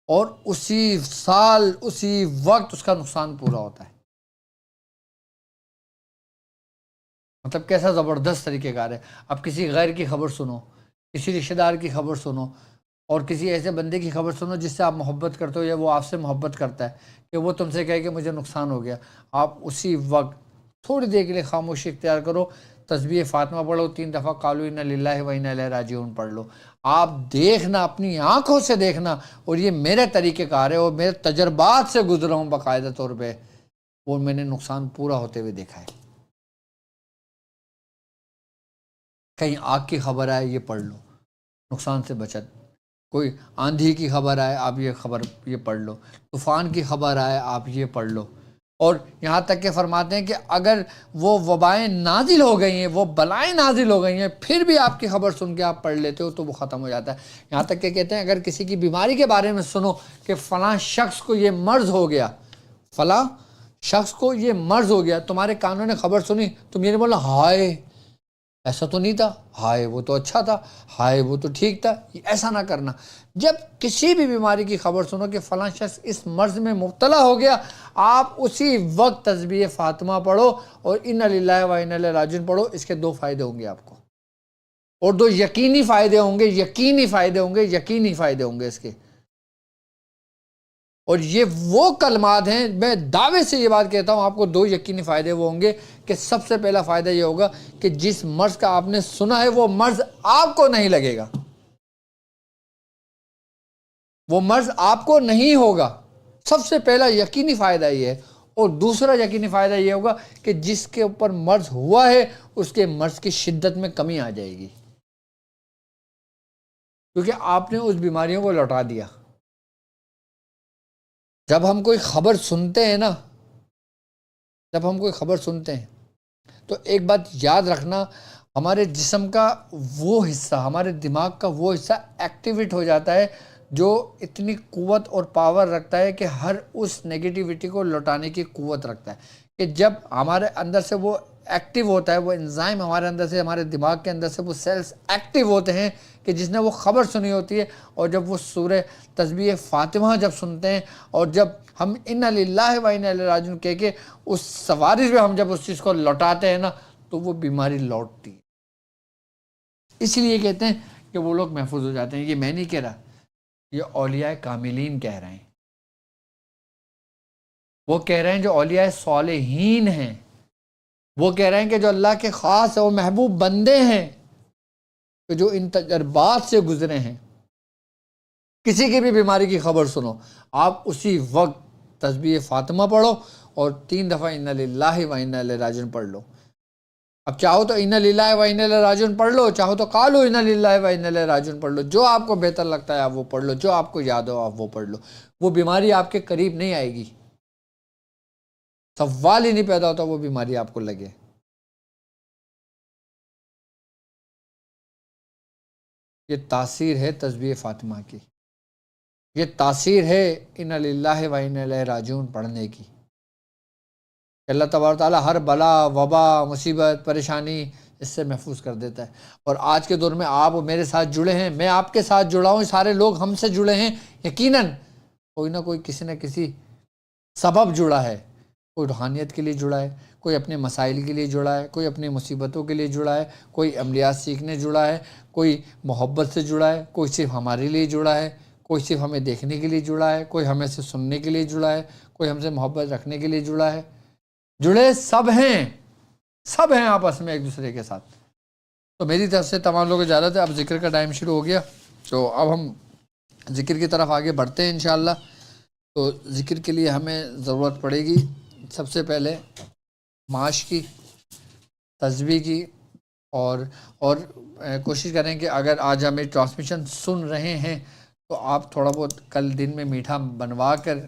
اور اسی سال اسی وقت اس کا نقصان پورا ہوتا ہے۔ مطلب کیسا زبردست طریقہ کار ہے۔ اب کسی غیر کی خبر سنو، کسی رشتہ دار کی خبر سنو، اور کسی ایسے بندے کی خبر سنو جس سے آپ محبت کرتے ہو، یا وہ آپ سے محبت کرتا ہے، کہ وہ تم سے کہے کہ مجھے نقصان ہو گیا، آپ اسی وقت تھوڑی دیر کے لیے خاموشی اختیار کرو، تسبیح فاطمہ پڑھو، 3 دفعہ قالوا انا للہ و انا الیہ راجعون پڑھ لو۔ آپ دیکھنا، اپنی آنکھوں سے دیکھنا، اور یہ میرے طریقہ کار ہے اور میرے تجربات سے گزرا ہوں باقاعدہ طور پہ، وہ میں نے نقصان پورا ہوتے ہوئے دیکھا ہے۔ کہیں آگ کی خبر آئے، یہ پڑھ لو، نقصان سے بچت۔ کوئی آندھی کی خبر آئے، آپ یہ پڑھ لو۔ طوفان کی خبر آئے، آپ یہ پڑھ لو۔ اور یہاں تک کہ فرماتے ہیں کہ اگر وہ وبائیں نازل ہو گئی ہیں، وہ بلائیں نازل ہو گئی ہیں، پھر بھی آپ کی خبر سن کے آپ پڑھ لیتے ہو تو وہ ختم ہو جاتا ہے۔ یہاں تک کہ کہتے ہیں اگر کسی کی بیماری کے بارے میں سنو کہ فلاں شخص کو یہ مرض ہو گیا، فلاں شخص کو یہ مرض ہو گیا، تمہارے کانوں نے خبر سنی، تم یہ نہیں بولنا ہائے ایسا تو نہیں تھا، ہائے وہ تو اچھا تھا، ہائے وہ تو ٹھیک تھا، ایسا نہ کرنا۔ جب کسی بھی بیماری کی خبر سنو کہ فلاں شخص اس مرض میں مبتلا ہو گیا، آپ اسی وقت تسبیح فاطمہ پڑھو اور انا للہ و انا الیہ راجعون پڑھو۔ اس کے 2 فائدے ہوں گے آپ کو، اور 2 یقینی فائدے ہوں گے، یقینی فائدے ہوں گے، یقینی فائدے ہوں گے اس کے۔ اور یہ وہ کلمات ہیں، میں دعوے سے یہ بات کہتا ہوں آپ کو، 2 یقینی فائدے وہ ہوں گے کہ سب سے پہلا فائدہ یہ ہوگا کہ جس مرض کا آپ نے سنا ہے وہ مرض آپ کو نہیں لگے گا، وہ مرض آپ کو نہیں ہوگا، سب سے پہلا یقینی فائدہ یہ ہے۔ اور دوسرا یقینی فائدہ یہ ہوگا کہ جس کے اوپر مرض ہوا ہے اس کے مرض کی شدت میں کمی آ جائے گی، کیونکہ آپ نے اس بیماریوں کو لوٹا دیا۔ جب ہم کوئی خبر سنتے ہیں نا، جب ہم کوئی خبر سنتے ہیں تو ایک بات یاد رکھنا، ہمارے جسم کا وہ حصہ، ہمارے دماغ کا وہ حصہ ایکٹیویٹ ہو جاتا ہے جو اتنی قوت اور پاور رکھتا ہے کہ ہر اس نیگیٹیوٹی کو لوٹانے کی قوت رکھتا ہے، کہ جب ہمارے اندر سے وہ ایکٹیو ہوتا ہے، وہ انزائم ہمارے اندر سے، ہمارے دماغ کے اندر سے وہ سیلز ایکٹیو ہوتے ہیں کہ جس نے وہ خبر سنی ہوتی ہے، اور جب وہ سورہ تسبیح فاطمہ جب سنتے ہیں، اور جب ہم انا للہ و انا الیہ راجعون کہہ کے اس سواری میں ہم جب اس چیز کو لوٹاتے ہیں نا، تو وہ بیماری لوٹتی ہے۔ اس لیے کہتے ہیں کہ وہ لوگ محفوظ ہو جاتے ہیں۔ یہ میں نہیں کہہ رہا، یہ اولیاء کاملین کہہ رہے ہیں، وہ کہہ رہے ہیں جو اولیاء صالحین ہیں، وہ کہہ رہے ہیں کہ جو اللہ کے خاص اور محبوب بندے ہیں، کہ جو ان تجربات سے گزرے ہیں۔ کسی کی بھی بیماری کی خبر سنو، آپ اسی وقت تسبیح فاطمہ پڑھو اور 3 دفعہ انا للہ و انا الیہ راجعون پڑھ لو۔ اب چاہو تو اِنَّا لِلَّهِ وَإِنَّا إِلَيْهِ راجعون پڑھ لو، چاہو تو قَالُوا اِنَّا لِلَّهِ وَإِنَّا إِلَيْهِ راجعون پڑھ لو، جو آپ کو بہتر لگتا ہے آپ وہ پڑھ لو، جو آپ کو یاد ہو آپ وہ پڑھ لو، وہ بیماری آپ کے قریب نہیں آئے گی، سوال ہی نہیں پیدا ہوتا وہ بیماری آپ کو لگے۔ یہ تاثیر ہے تسبیح فاطمہ کی، یہ تاثیر ہے اِنَّا لِلَّهِ وَإِنَّا إِلَيْهِ راجعون پڑھنے کی۔ اللہ تبارک تعالیٰ ہر بلا وبا مصیبت پریشانی اس سے محفوظ کر دیتا ہے۔ اور آج کے دور میں آپ میرے ساتھ جڑے ہیں، میں آپ کے ساتھ جڑا ہوں، سارے لوگ ہم سے جڑے ہیں، یقیناً کوئی نہ کوئی کسی نہ کسی سبب جڑا ہے، کوئی روحانیت کے لیے جڑا ہے، کوئی اپنے مسائل کے لیے جڑا ہے، کوئی اپنی مصیبتوں کے لیے جڑا ہے، کوئی عملیات سیکھنے جڑا ہے، کوئی محبت سے جڑا ہے، کوئی صرف ہمارے لیے جڑا ہے، کوئی صرف ہمیں دیکھنے کے لیے جڑا ہے، کوئی ہمیں سے سننے کے لیے جڑا ہے، کوئی ہم سے محبت رکھنے کے لیے جڑا ہے۔ جڑے سب ہیں آپس میں ایک دوسرے کے ساتھ۔ تو میری طرف سے تمام لوگوں کو اجازت ہے، اب ذکر کا ٹائم شروع ہو گیا، تو اب ہم ذکر کی طرف آگے بڑھتے ہیں انشاءاللہ۔ تو ذکر کے لیے ہمیں ضرورت پڑے گی سب سے پہلے معاش کی، تسبیح کی، اور کوشش کریں کہ اگر آج ہمیں ٹرانسمیشن سن رہے ہیں تو آپ تھوڑا بہت کل دن میں میٹھا بنوا کر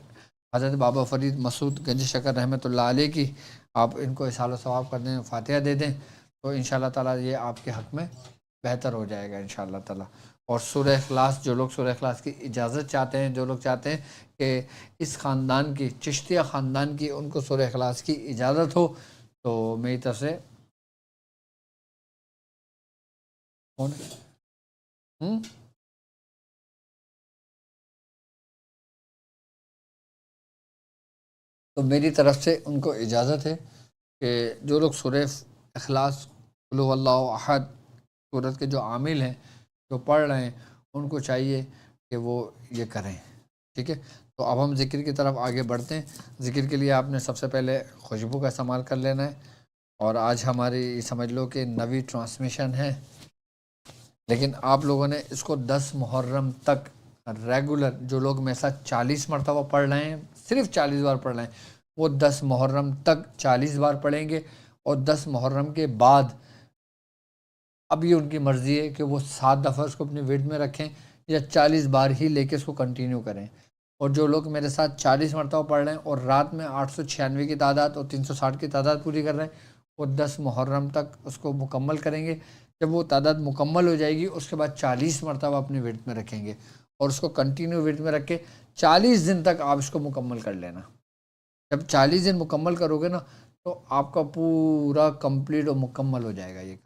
حضرت بابا فرید مسعود گنج شکر رحمۃ اللہ علیہ کی آپ ان کو اصال و ثواب کر دیں، فاتحہ دے دیں، تو انشاءاللہ تعالیٰ یہ آپ کے حق میں بہتر ہو جائے گا انشاءاللہ تعالیٰ۔ اور سورہ اخلاص، جو لوگ سورہ اخلاص کی اجازت چاہتے ہیں، جو لوگ چاہتے ہیں کہ اس خاندان کی، چشتیہ خاندان کی، ان کو سورہ اخلاص کی اجازت ہو، تو میری طرف سے تو میری طرف سے ان کو اجازت ہے کہ جو لوگ سورہ اخلاص قل هو اللہ احد سورت کے جو عامل ہیں، جو پڑھ رہے ہیں، ان کو چاہیے کہ وہ یہ کریں، ٹھیک ہے۔ تو اب ہم ذکر کی طرف آگے بڑھتے ہیں۔ ذکر کے لیے آپ نے سب سے پہلے خوشبو کا استعمال کر لینا ہے، اور آج ہماری سمجھ لو کہ نویں ٹرانسمیشن ہے، لیکن آپ لوگوں نے اس کو 10 محرم تک ریگولر، جو لوگ میرے ساتھ 40 مرتبہ پڑھ رہے ہیں، صرف 40 بار پڑھ رہے ہیں، وہ 10 محرم تک 40 بار پڑھیں گے، اور 10 محرم کے بعد اب یہ ان کی مرضی ہے کہ وہ 7 دفعہ اس کو اپنے ورد میں رکھیں یا 40 بار ہی لے کے اس کو کنٹینیو کریں۔ اور جو لوگ میرے ساتھ 40 مرتبہ پڑھ رہے ہیں اور رات میں 896 کی تعداد اور 360 کی تعداد پوری کر رہے ہیں، وہ 10 محرم تک اس کو مکمل کریں گے۔ جب وہ تعداد مکمل ہو جائے گی، اس کے بعد 40 مرتبہ اپنے ورد میں رکھیں گے، اور اس کو کنٹینیو ورد میں رکھ کے 40 دن تک آپ اس کو مکمل کر لینا۔ جب 40 دن مکمل کرو گے نا، تو آپ کا پورا کمپلیٹ اور مکمل ہو جائے گا یہ،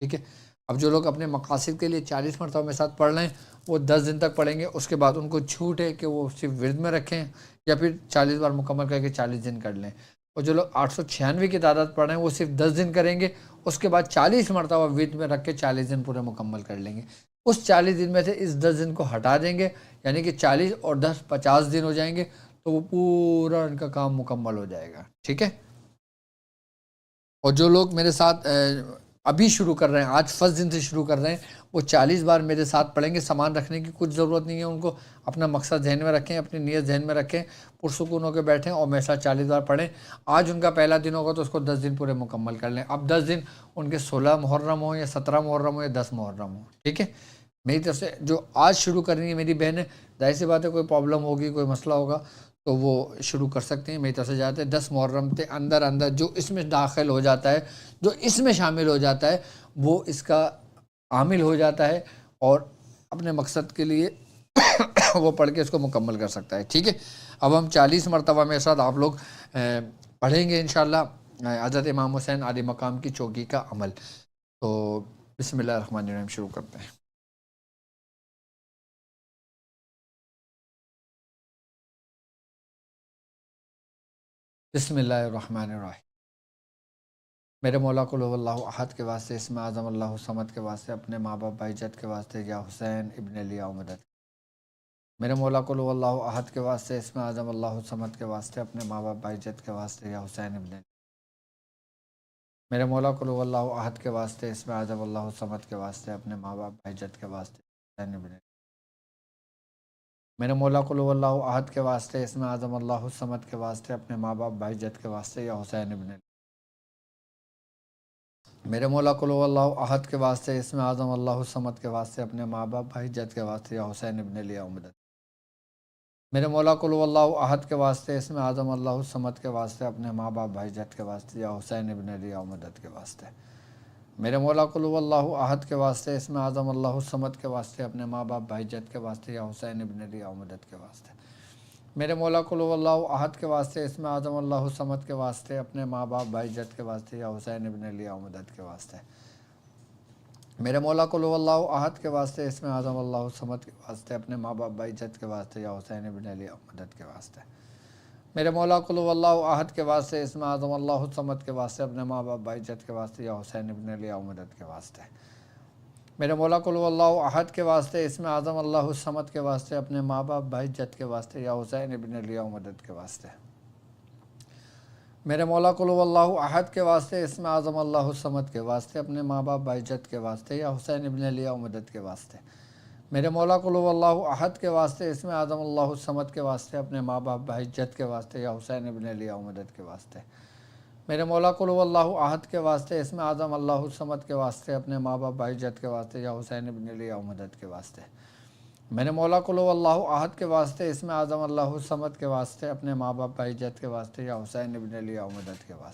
ٹھیک ہے۔ اب جو لوگ اپنے مقاصد کے لیے 40 مرتبہ میرے ساتھ پڑھ رہے ہیں، وہ 10 دن تک پڑھیں گے، اس کے بعد ان کو چھوٹ ہے کہ وہ صرف ورد میں رکھیں یا پھر 40 بار مکمل کر کے 40 دن کر لیں۔ اور جو لوگ 896 کی تعداد پڑھ رہے ہیں، وہ صرف 10 دن کریں گے، اس کے بعد 40 مرتبہ ورد میں رکھ کے 40 دن پورے مکمل کر لیں گے۔ اس 40 دن میں سے اس 10 دن کو ہٹا دیں گے، یعنی کہ 40 اور 10 50 دن ہو جائیں گے، تو وہ پورا ان کا کام مکمل ہو جائے گا، ٹھیک ہے۔ اور جو لوگ میرے ساتھ ابھی شروع کر رہے ہیں، آج فرسٹ دن سے شروع کر رہے ہیں، وہ 40 بار میرے ساتھ پڑھیں گے۔ سامان رکھنے کی کچھ ضرورت نہیں ہے ان کو، اپنا مقصد ذہن میں رکھیں، اپنی نیت ذہن میں رکھیں، پرسکون ہو کے بیٹھیں اور میرے ساتھ 40 بار پڑھیں۔ آج ان کا پہلا دن ہوگا تو اس کو 10 دن پورے مکمل کر لیں۔ اب 10 دن ان کے 16 محرم ہوں یا 17 محرم ہوں یا 10 محرم ہوں، ٹھیک ہے۔ میری طرف سے جو آج شروع کر رہی ہیں میری بہنیں، ظاہر سی بات ہے کوئی پرابلم ہوگی، کوئی مسئلہ ہوگا تو وہ شروع کر سکتے ہیں، میری طرف سے جاتے ہیں 10 محرم کے اندر جو اس میں داخل ہو جاتا ہے، جو اس میں شامل ہو جاتا ہے، وہ اس کا عامل ہو جاتا ہے اور اپنے مقصد کے لیے وہ پڑھ کے اس کو مکمل کر سکتا ہے، ٹھیک ہے۔ اب ہم 40 مرتبہ میرے ساتھ آپ لوگ پڑھیں گے انشاءاللہ حضرت امام حسین عالی مقام کی چوکی کا عمل۔ تو بسم اللہ الرحمن الرحیم شروع کرتے ہیں۔ بسم اللہ الرحمن الرحیم۔ میرے مولا قل هو اللہ احد کے واسطے، اسم اعظم اللہ الصمد کے واسطے، اپنے ماں باپ بھائی جد کے واسطے، یا حسین ابن علی مدد۔ میرے مولا قل هو اللہ احد کے واسطے، اسم اعظم اللہ الصمد کے واسطے، اپنے ماں باپ بھائی جد کے واسطے، یا حسین ابن علی۔ میرے مولا قل هو اللہ احد کے واسطے، اسم اعظم اللہ الصمد کے واسطے، اپنے ماں باپ بھائی جد کے واسطے، حسین ابن علی۔ میرے مولا قل هو اللہ احد کے واسطے، اسم اعظم اللہ الصمد کے واسطے، اپنے ماں باپ بھائی جد کے واسطے، یا حسین ابن علی۔ میرے مولا قل هو اللہ احد کے واسطے، اسم اعظم اللہ الصمد کے واسطے، اپنے ماں باپ بھائی جد کے واسطے یا حسین ابن علی آؤ مدد۔ میرے مولا قل هو اللہ احد کے واسطے، اسم اعظم اللہ الصمد کے واسطے، اپنے ماں باپ بھائی جد کے واسطے یا حسین ابن علی آؤ مدد کے واسطے۔ میرے مولا قل هو اللہ احد کے واسطے، اسم اعظم اللہ الصمد کے واسطے، اپنے ماں باپ بھائی جد کے واسطے یا حسین ابن علی آؤ مدد کے واسطے۔ میرے مولا قل هو اللہ احد کے واسطے، اسم اعظم اللہ الصمد کے واسطے، اپنے ماں باپ بھائی جد کے واسطے یا حسین ابن علی آؤ مدد کے واسطے۔ میرے مولا قل هو اللہ احد کے واسطے، اسم اعظم اللہ الصمد کے واسطے، اپنے ماں باپ بھائی جد کے واسطے یا حسین ابن علی آؤ مدد کے واسطے۔ میرے مولا قل هو اللہ احد کے واسطے، اسم اعظم اللہ الصمد کے واسطے، اپنے ماں باپ بھائی جد کے واسطے یا حسین ابن علی آؤ مدد کے واسطے۔ میرے مولا قل هو اللہ احد کے واسطے، اسم اعظم اللہ الصمد کے واسطے، اپنے ماں باپ بھائی جد کے واسطے یا حسین ابن علی آؤ مدد کے واسطے۔ میرے مولا قل هو اللہ احد کے واسطے، اسم اعظم اللہ الصمد کے واسطے، اپنے ماں باپ بھائی جد کے واسطے یا حسین ابن علی آؤ مدد کے واسطے۔ میرے مولا قل هو اللہ احد کے واسطے، اسم اعظم اللہ الصمد کے واسطے، اپنے ماں باپ بھائی جد کے واسطے یا حسین ابن علی آؤ مدد کے واسطے۔ میرے مولا قل هو اللہ احد کے واسطے، اسم اعظم اللہ الصمد کے واسطے، اپنے ماں باپ بھائی جد کے واسطے یا حسین ابن علی آؤ مدد کے واسطے۔ میرے مولا قل هو اللہ احد کے واسطے، اسم اعظم اللہ الصمد کے واسطے، اپنے ماں باپ بھائی جد کے واسطے یا حسین ابن علی آؤ مدد کے واسطے۔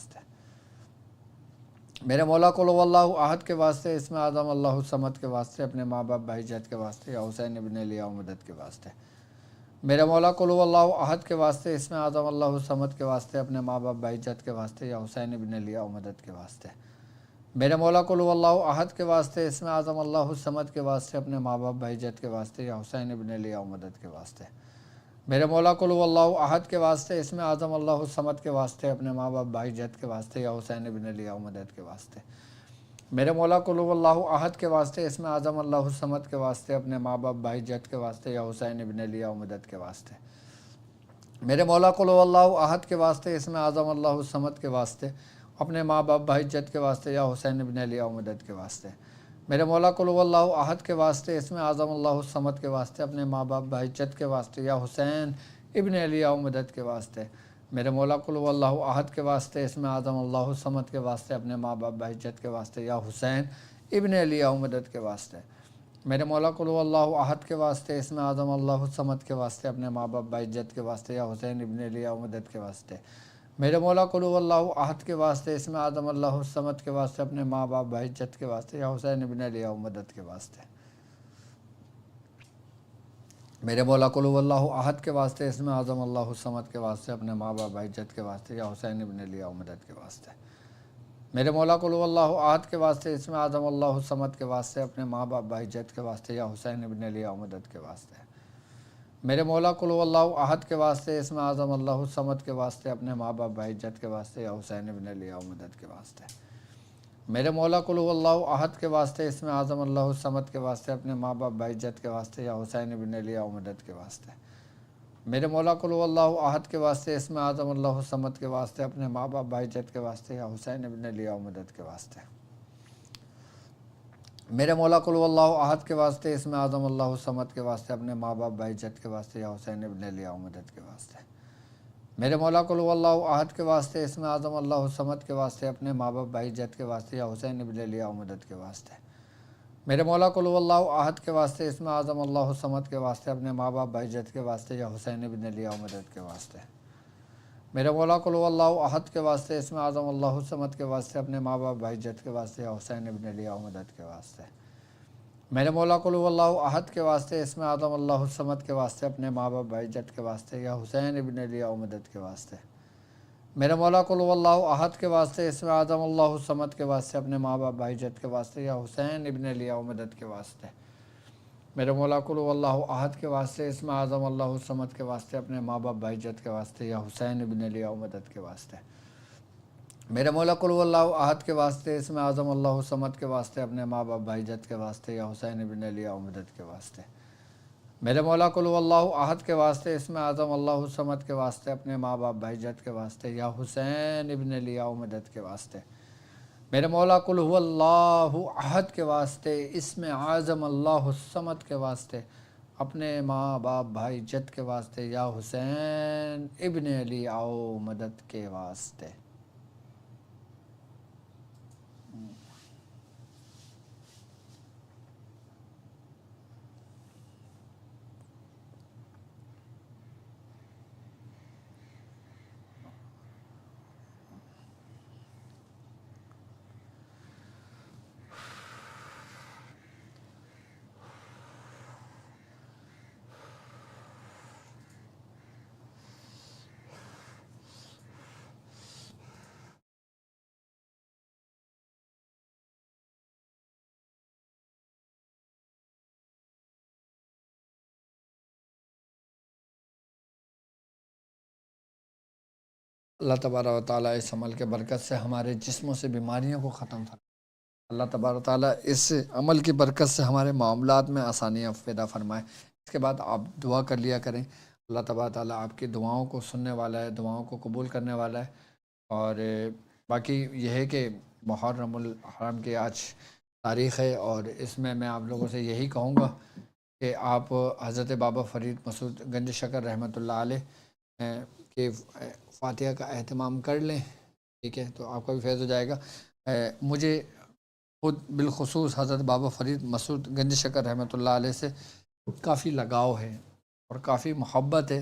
میرے مولا قل هو اللہ احد کے واسطے، اسم اعظم اللہ الصمد کے واسطے، اپنے ماں باپ بھائی جد کے واسطے یا حسین ابن علی آؤ مدد کے واسطے۔ میرے مولا قل هو اللہ احد کے واسطے، اسم اعظم اللہ الصمد کے واسطے، اپنے ماں باپ بھائی جد کے واسطے یا حسین ابن علی آؤ مدد کے واسطے۔ میرے مولا قل هو اللہ احد کے واسطے، اسم اعظم اللہ الصمد کے واسطے، اپنے ماں باپ بھائی جد کے واسطے یا حسین ابن علی آؤ مدد کے واسطے۔ میرے مولا قل هو اللہ احد کے واسطے، اسم اعظم اللہ الصمد کے واسطے، اپنے ماں باپ بھائی جد کے واسطے یا حسین ابن علی آؤ مدد کے واسطے۔ میرے مولا قل هو اللہ احد کے واسطے، اسم اعظم اللہ الصمد کے واسطے، اپنے ماں باپ بھائی جد کے واسطے یا حسین ابن علی آؤ مدد کے واسطے۔ میرے مولا قل هو اللہ احد کے واسطے، اسم اعظم اللہ الصمد کے واسطے، اپنے ماں باپ بھائی جد کے واسطے یا حسین ابن علی آؤ مدد کے واسطے۔ میرے مولا قل هو اللہ احد کے واسطے، اسم اعظم اللہ الصمد کے واسطے، اپنے ماں باپ بھائی جد کے واسطے یا حسین ابن علی آؤ مدد کے واسطے۔ میرے مولا قل هو اللہ احد کے واسطے، اسم اعظم اللہ الصمد کے واسطے، اپنے ماں باپ بھائی جد کے واسطے یا حسین ابن علی آؤ مدد کے واسطے۔ میرے مولا قل هو اللہ احد کے واسطے، اسم اعظم اللہ الصمد کے واسطے، اپنے ماں باپ بھائی جد کے واسطے یا حسین ابن علی آؤ مدد کے واسطے۔ میرے مولا قل هو اللہ احد کے واسطے، اسم اعظم اللہ الصمد کے واسطے، اپنے ماں باپ بھائی جد کے واسطے یا حسین ابن علی آؤ مدد کے واسطے۔ میرے مولا قل هو اللہ احد کے واسطے، اسم اعظم اللہ الصمد کے واسطے، اپنے ماں باپ بھائی جد کے واسطے یا حسین ابن علی آؤ مدد کے واسطے۔ میرے مولا قل هو اللہ احد کے واسطے، اسم اعظم اللہ الصمد کے واسطے، اپنے ماں باپ بھائی جد کے واسطے یا حسین ابن علی آؤ مدد کے واسطے۔ میرے مولا قل هو اللہ احد کے واسطے، اسم اعظم اللہ الصمد کے واسطے، اپنے ماں باپ بھائی جد کے واسطے یا حسین ابن علی آؤ مدد کے واسطے۔ میرے مولا قل هو اللہ احد کے واسطے، اسم اعظم اللہ الصمد کے واسطے، اپنے ماں باپ بھائی جد کے واسطے یا حسین ابن علی آؤ مدد کے واسطے۔ میرے مولا قل هو اللہ احد کے واسطے، اسم اعظم اللہ الصمد کے واسطے، اپنے ماں باپ بھائی جد کے واسطے یا حسین ابن علی آؤ مدد کے واسطے۔ میرے مولا قل هو اللہ احد کے واسطے، اسم اعظم اللہ الصمد کے واسطے، اپنے ماں باپ بھائی جد کے واسطے یا حسین ابن علی آؤ مدد کے واسطے۔ میرے مولا قل هو اللہ احد کے واسطے، اسم اعظم اللہ الصمد کے واسطے، اپنے ماں باپ بھائی جد کے واسطے یا حسین ابن علی آؤ مدد کے واسطے۔ میرے مولا قل هو اللہ احد کے واسطے، اسم اعظم اللہ الصمد کے واسطے، اپنے ماں باپ بھائی جد کے واسطے یا حسین ابن علی آؤ مدد کے واسطے۔ میرے مولا قل هو اللہ احد کے واسطے، اسم اعظم اللہ الصمد کے واسطے، اپنے ماں باپ بھائی جد کے واسطے یا حسین ابن علی آؤ مدد کے واسطے۔ میرے مولا قل هو اللہ احد کے واسطے، اسم اعظم اللہ الصمد کے واسطے، اپنے ماں باپ بھائی جد کے واسطے یا حسین ابن علی آؤ مدد کے واسطے۔ میرے مولا قل هو اللہ احد کے واسطے، اسم اعظم اللہ الصمد کے واسطے، اپنے ماں باپ بھائی جد کے واسطے یا حسین ابن علی آؤ مدد کے واسطے۔ میرے مولا قل هو اللہ احد کے واسطے، اسم اعظم اللہ الصمد کے واسطے، اپنے ماں باپ بھائی جد کے واسطے یا حسین ابن علی آؤ مدد کے واسطے۔ میرے مولا قل هو اللہ احد کے واسطے، اسم اعظم اللہ الصمد کے واسطے، اپنے ماں باپ بھائی جد کے واسطے یا حسین ابن علی آؤ مدد کے واسطے۔ میرے مولا قل هو اللہ احد کے واسطے، اسم اعظم اللہ الصمد کے واسطے، اپنے ماں باپ بھائی جد کے واسطے یا حسین ابن علی آؤ مدد کے واسطے۔ میرے مولا قل هو اللہ احد کے واسطے، اسم اعظم اللہ الصمد کے واسطے، اپنے ماں باپ بھائی جد کے واسطے یا حسین ابن علی آؤ مدد کے واسطے۔ اللہ تبارک و تعالیٰ اس عمل کے برکت سے ہمارے جسموں سے بیماریوں کو ختم فرمائے۔ اللہ تبارک و تعالیٰ اس عمل کی برکت سے ہمارے معاملات میں آسانیاں پیدا فرمائے۔ اس کے بعد آپ دعا کر لیا کریں، اللہ تبارک و تعالیٰ آپ کی دعاؤں کو سننے والا ہے، دعاؤں کو قبول کرنے والا ہے۔ اور باقی یہ ہے کہ محرم الحرام کی آج تاریخ ہے، اور اس میں آپ لوگوں سے یہی کہوں گا کہ آپ حضرت بابا فرید مسعود گنج شکر رحمۃ اللہ علیہ کے فاتحہ کا اہتمام کر لیں، ٹھیک ہے، تو آپ کا بھی فیض ہو جائے گا۔ مجھے خود بالخصوص حضرت بابا فرید مسعود گنج شکر رحمۃ اللہ علیہ سے کافی لگاؤ ہے اور کافی محبت ہے۔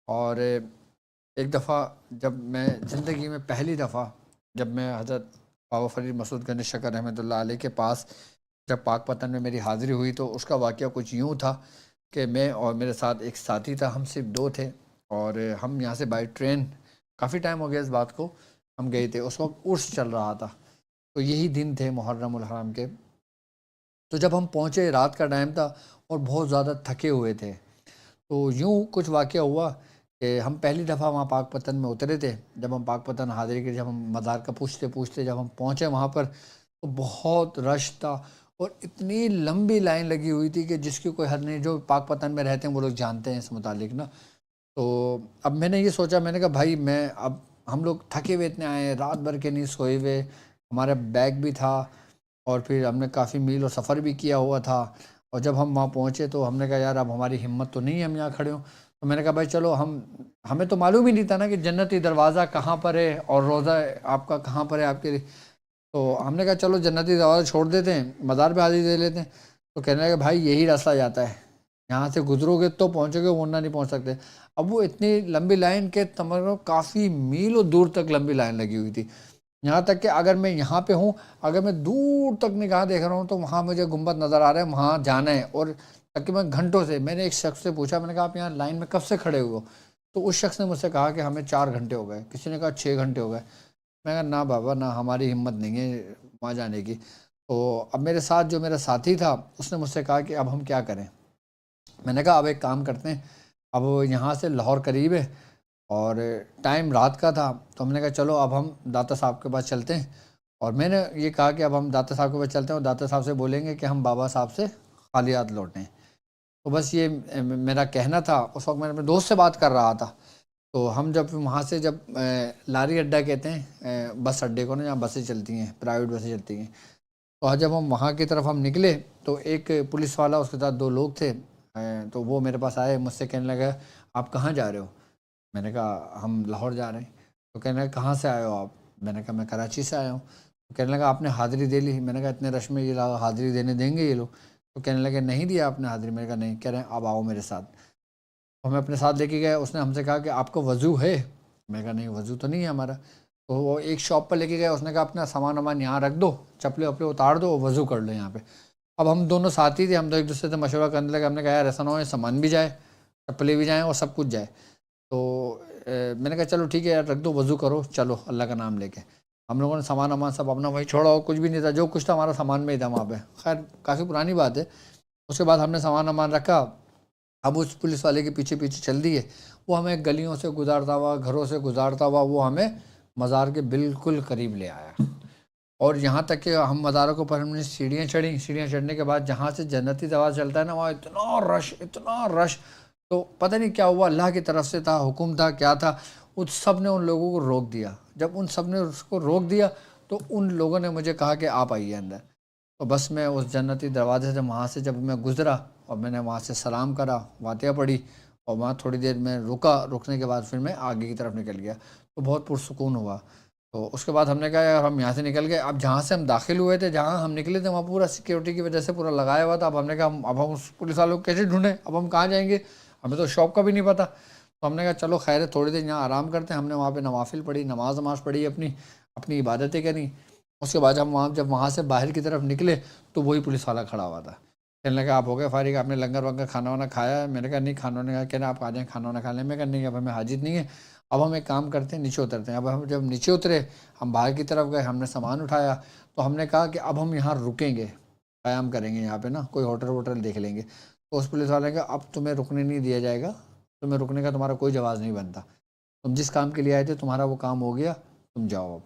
اور ایک دفعہ جب میں زندگی میں پہلی دفعہ جب میں حضرت بابا فرید مسعود گنج شکر رحمۃ اللہ علیہ کے پاس جب پاک پتن میں میری حاضری ہوئی، تو اس کا واقعہ کچھ یوں تھا کہ میں اور میرے ساتھ ایک ساتھی تھا، ہم صرف دو تھے، اور ہم یہاں سے بائی ٹرین، کافی ٹائم ہو گیا اس بات کو، ہم گئے تھے، اس وقت عرس چل رہا تھا، تو یہی دن تھے محرم الحرام کے۔ تو جب ہم پہنچے رات کا ٹائم تھا اور بہت زیادہ تھکے ہوئے تھے، تو یوں کچھ واقعہ ہوا کہ ہم پہلی دفعہ وہاں پاک پتن میں اترے تھے۔ جب ہم پاک پتن حاضری کے، جب ہم مزار کا پوچھتے جب ہم پہنچے وہاں پر، تو بہت رش تھا اور اتنی لمبی لائن لگی ہوئی تھی کہ جس کی کوئی حد نہیں۔ جو پاک پتن میں رہتے ہیں وہ لوگ جانتے ہیں اس متعلق نا۔ تو اب میں نے یہ سوچا، میں نے کہا بھائی اب ہم لوگ تھکے ہوئے اتنے آئے ہیں، رات بھر کے نہیں سوئے ہوئے، ہمارا بیگ بھی تھا، اور پھر ہم نے کافی میل اور سفر بھی کیا ہوا تھا، اور جب ہم وہاں پہنچے تو ہم نے کہا یار اب ہماری ہمت تو نہیں ہے ہم یہاں کھڑے ہوں۔ تو میں نے کہا بھائی چلو، ہمیں تو معلوم ہی نہیں تھا نا کہ جنتی دروازہ کہاں پر ہے اور روزہ آپ کا کہاں پر ہے آپ کے، تو ہم نے کہا چلو جنتی دروازہ چھوڑ دیتے ہیں، مزار پہ حاضری دے لیتے ہیں۔ تو کہنے لگا بھائی یہی راستہ جاتا ہے، یہاں سے گزرو گے تو پہنچو گے ورنہ نہیں پہنچ سکتے۔ اب وہ اتنی لمبی لائن کے تمام کافی میلوں دور تک لمبی لائن لگی ہوئی تھی، یہاں تک کہ اگر میں یہاں پہ ہوں، اگر میں دور تک نگاہ دیکھ رہا ہوں تو وہاں مجھے گنبد نظر آ رہا ہے، وہاں جانا ہے۔ اور تقریباً گھنٹوں سے میں نے ایک شخص سے پوچھا، میں نے کہا آپ یہاں لائن میں کب سے کھڑے ہوئے ہو؟ تو اس شخص نے مجھ سے کہا کہ ہمیں 4 گھنٹے ہو گئے، کسی نے کہا 6 گھنٹے ہو گئے۔ میں کہا نہ بابا نہ، ہماری ہمت نہیں ہے وہاں جانے کی۔ تو اب میرے ساتھ جو میرا ساتھی تھا اس نے مجھ سے کہا کہ اب ہم کیا کریں؟ میں نے کہا اب ایک کام کرتے ہیں، اب یہاں سے لاہور قریب ہے اور ٹائم رات کا تھا، تو ہم نے کہا چلو اب ہم داتا صاحب کے پاس چلتے ہیں۔ اور میں نے یہ کہا کہ اب ہم داتا صاحب کے پاس چلتے ہیں اور داتا صاحب سے بولیں گے کہ ہم بابا صاحب سے خالی ہاتھ لوٹیں۔ تو بس یہ میرا کہنا تھا۔ اس وقت میں اپنے دوست سے بات کر رہا تھا، تو ہم جب وہاں سے جب لاری اڈا کہتے ہیں بس اڈے کو نا، جہاں بسیں چلتی ہیں، پرائیویٹ بسیں چلتی ہیں، تو جب ہم وہاں کی طرف ہم نکلے تو ایک پولیس والا، اس کے ساتھ 2 لوگ تھے، تو وہ میرے پاس آئے، مجھ سے کہنے لگا آپ کہاں جا رہے ہو؟ میں نے کہا ہم لاہور جا رہے ہیں۔ تو کہنے لگا کہاں سے آئے ہو آپ؟ میں نے کہا میں کراچی سے آیا ہوں۔ تو کہنے لگا آپ نے حاضری دے لی؟ میں نے کہا اتنے رش میں یہ حاضری دینے دیں گے یہ لوگ؟ تو کہنے لگے نہیں دیا آپ نے حاضری؟ میں نے کہا نہیں۔ کہہ رہے ہیں اب آؤ میرے ساتھ۔ ہمیں اپنے ساتھ لے کے گئے، اس نے ہم سے کہا کہ آپ کو وضو ہے؟ میں نے کہا نہیں وضو تو نہیں ہے ہمارا۔ تو وہ ایک شاپ پر لے کے گئے، اس نے کہا اپنا سامان وامان یہاں رکھ دو، چپلے وپلے اتار دو، وضو کر لو یہاں پہ۔ اب ہم دونوں ساتھی تھے، ہم تو ایک دوسرے سے مشورہ کرنے لگے، ہم نے کہا یار ایسا نہ ہو سامان بھی جائے، چپلے بھی جائیں اور سب کچھ جائے۔ تو میں نے کہا چلو ٹھیک ہے یار رکھ دو، وضو کرو، چلو اللہ کا نام لے کے۔ ہم لوگوں نے سامان وامان سب اپنا وہیں چھوڑا، اور کچھ بھی نہیں تھا، جو کچھ تھا ہمارا سامان میں ہی تھا وہاں پہ۔ خیر کافی پرانی بات ہے۔ اس کے بعد ہم نے سامان وامان رکھا، اب اس پولیس والے کے پیچھے پیچھے چل دیے، وہ ہمیں گلیوں سے گزارتا ہوا، گھروں سے گزارتا ہوا، وہ ہمیں مزار کے بالکل قریب لے آیا۔ اور یہاں تک کہ ہم مزاروں کے اوپر ہم نے سیڑھیاں چڑھیں، سیڑھیاں چڑھنے کے بعد جہاں سے جنتی دروازہ چلتا ہے نا، وہاں اتنا رش، تو پتہ نہیں کیا ہوا، اللہ کی طرف سے تھا، حکم تھا، کیا تھا، ان سب نے ان لوگوں کو روک دیا۔ جب ان سب نے اس کو روک دیا تو ان لوگوں نے مجھے کہا کہ آپ آئیے اندر۔ تو بس میں اس جنتی دروازے سے وہاں سے جب میں گزرا اور میں نے وہاں سے سلام کرا، فاتحہ پڑھی، اور وہاں تھوڑی دیر میں رکنے کے بعد پھر میں آگے کی طرف نکل گیا، تو بہت پرسکون ہوا۔ تو اس کے بعد ہم نے کہا یار ہم یہاں سے نکل گئے، اب جہاں سے ہم داخل ہوئے تھے، جہاں ہم نکلے تھے، وہاں پورا سیکیورٹی کی وجہ سے پورا لگایا ہوا تھا۔ اب ہم نے کہا اب ہم اس پولیس والوں کو کیسے ڈھونڈیں، اب ہم کہاں جائیں گے، ہمیں تو شاپ کا بھی نہیں پتہ۔ تو ہم نے کہا چلو خیر ہے، تھوڑی دیر یہاں آرام کرتے ہیں۔ ہم نے وہاں پہ نوافل پڑھی، نماز پڑھی، اپنی عبادتیں کریں۔ اس کے بعد ہم جب وہاں سے باہر کی طرف نکلے تو وہی پولیس والا کھڑا ہوا تھا۔ کہنے لگا آپ ہو گئے فارغ، آپ نے لنگر ونگر کھانا وانا کھایا ہے؟ میں نے کہا نہیں کھانا وانا کہنا آپ آ جائیں کھانا وانا کھا لیں۔ میں کہا نہیں اب ہمیں حاجت نہیں ہے، اب ہم ایک کام کرتے ہیں نیچے اترتے ہیں۔ اب ہم جب نیچے اترے، ہم باہر کی طرف گئے، ہم نے سامان اٹھایا، تو ہم نے کہا کہ اب ہم یہاں رکیں گے، قیام کریں گے یہاں پہ نا، کوئی ہوٹل ووٹل دیکھ لیں گے۔ تو اس پولیس والے نے کہا اب تمہیں رکنے نہیں دیا جائے گا، تمہیں رکنے کا تمہارا کوئی جواز نہیں بنتا۔ تم جس کام کے لیے آئے تھے تمہارا وہ کام ہو گیا، تم جاؤ اب،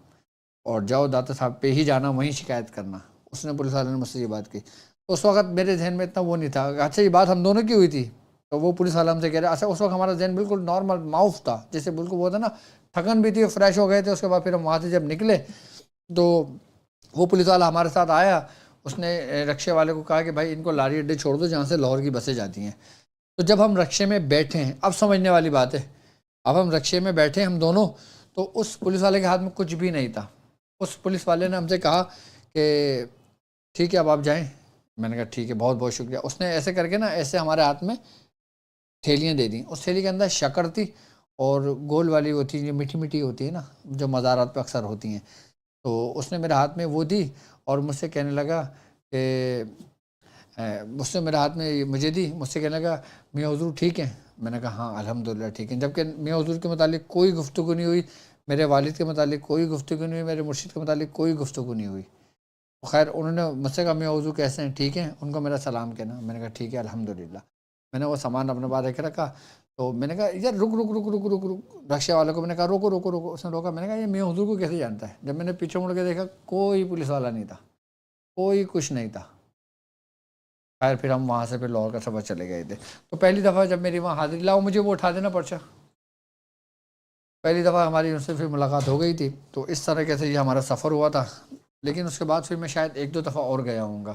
اور جاؤ داتا صاحب پہ ہی جانا، وہیں شکایت کرنا۔ اس نے پولیس والے نے مجھ سے یہ بات کی۔ تو اس وقت میرے ذہن میں اتنا وہ نہیں تھا، اچھا یہ بات ہم دونوں کی ہوئی تھی، تو وہ پولیس والا ہم سے کہہ رہا اچھا اس وقت ہمارا ذہن بالکل نارمل معاف تھا، جیسے بالکل وہ تھا نا، تھکن بھی تھی، فریش ہو گئے تھے۔ اس کے بعد پھر ہم وہاں سے جب نکلے تو وہ پولیس والا ہمارے ساتھ آیا، اس نے رکشے والے کو کہا کہ بھائی ان کو لاری اڈے چھوڑ دو جہاں سے لاہور کی بسیں جاتی ہیں۔ تو جب ہم رکشے میں بیٹھے ہیں، اب سمجھنے والی بات ہے، اب ہم رکشے میں بیٹھے ہم دونوں، تو اس پولیس والے کے ہاتھ میں کچھ بھی نہیں تھا۔ اس پولیس والے نے ہم سے کہا کہ ٹھیک ہے اب آپ جائیں۔ میں نے کہا ٹھیک ہے، بہت بہت شکریہ۔ اس نے ایسے کر کے نا، ایسے ہمارے ہاتھ میں تھیلیاں دے دیں، اس تھیلی کے اندر شکر تھی اور گول والی وہ تھی جو میٹھی میٹھی ہوتی ہے نا، جو مزارات پہ اکثر ہوتی ہیں۔ تو اس نے میرے ہاتھ میں وہ دی اور مجھ سے کہنے لگا کہ اس نے میرے ہاتھ میں مجھے دی، مجھ سے کہنے لگا میاں حضور ٹھیک ہیں؟ میں نے کہا ہاں الحمدللہ ٹھیک ہے۔ جبکہ میاں حضور کے متعلق کوئی گفتگو نہیں ہوئی، میرے والد کے متعلق کوئی گفتگو نہیں ہوئی، میرے مرشد کے متعلق کوئی گفتگو نہیں ہوئی۔ خیر انہوں نے مجھ سے کہا میاں حضور کیسے ہیں؟ ٹھیک ہیں؟ ان کو میرا سلام کہنا۔ میں نے کہا ٹھیک ہے الحمدللہ۔ میں نے وہ سامان اپنے پاس رکھ رکھا، تو میں نے کہا یار رک رک رک رک رک رک رکشے والے کو میں نے کہا روکو روکو روکو۔ اس نے روکا۔ میں نے کہا یہ میاں حضور کو کیسے جانتا ہے؟ جب میں نے پیچھے مڑ کے دیکھا کوئی پولیس والا نہیں تھا، کوئی کچھ نہیں تھا۔ خیر پھر ہم وہاں سے پھر لاہور کا سفر چلے گئے تھے۔ تو پہلی دفعہ جب میری وہاں حاضری لاؤ مجھے وہ اٹھا دینا پرچہ، پہلی دفعہ ہماری ان سے پھر ملاقات ہو گئی تھی۔ تو اس طرح سے یہ ہمارا سفر ہوا تھا، لیکن اس کے بعد پھر میں شاید ایک دو دفعہ اور گیا ہوں گا،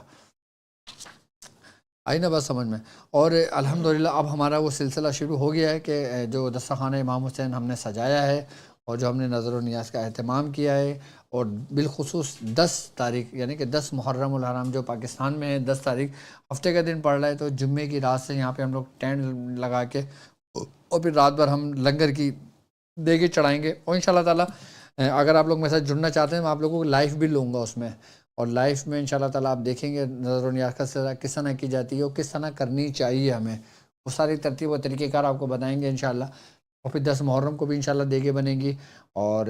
آئی نا بات سمجھ میں۔ اور الحمدللہ اب ہمارا وہ سلسلہ شروع ہو گیا ہے کہ جو دسترخوانِ امام حسین ہم نے سجایا ہے اور جو ہم نے نظر و نیاز کا اہتمام کیا ہے، اور بالخصوص 10 تاریخ یعنی کہ 10 محرم الحرام جو پاکستان میں ہے، 10 تاریخ ہفتے کا دن پڑ رہا ہے، تو جمعے کی رات سے یہاں پہ ہم لوگ ٹینٹ لگا کے اور پھر رات بھر ہم لنگر کی دیگیں چڑھائیں گے۔ اور انشاءاللہ تعالیٰ اگر آپ لوگ میرے ساتھ جڑنا چاہتے ہیں میں آپ لوگوں کو لائف بھی لوں گا اس میں، اور لائف میں انشاءاللہ تعالیٰ آپ دیکھیں گے نظر و نیاز کا سلسلہ کس طرح کی جاتی ہے اور کس طرح کرنی چاہیے ہمیں، وہ ساری ترتیب و طریقہ کار آپ کو بتائیں گے انشاءاللہ۔ اور پھر 10 محرم کو بھی انشاءاللہ دیگیں بنیں گی اور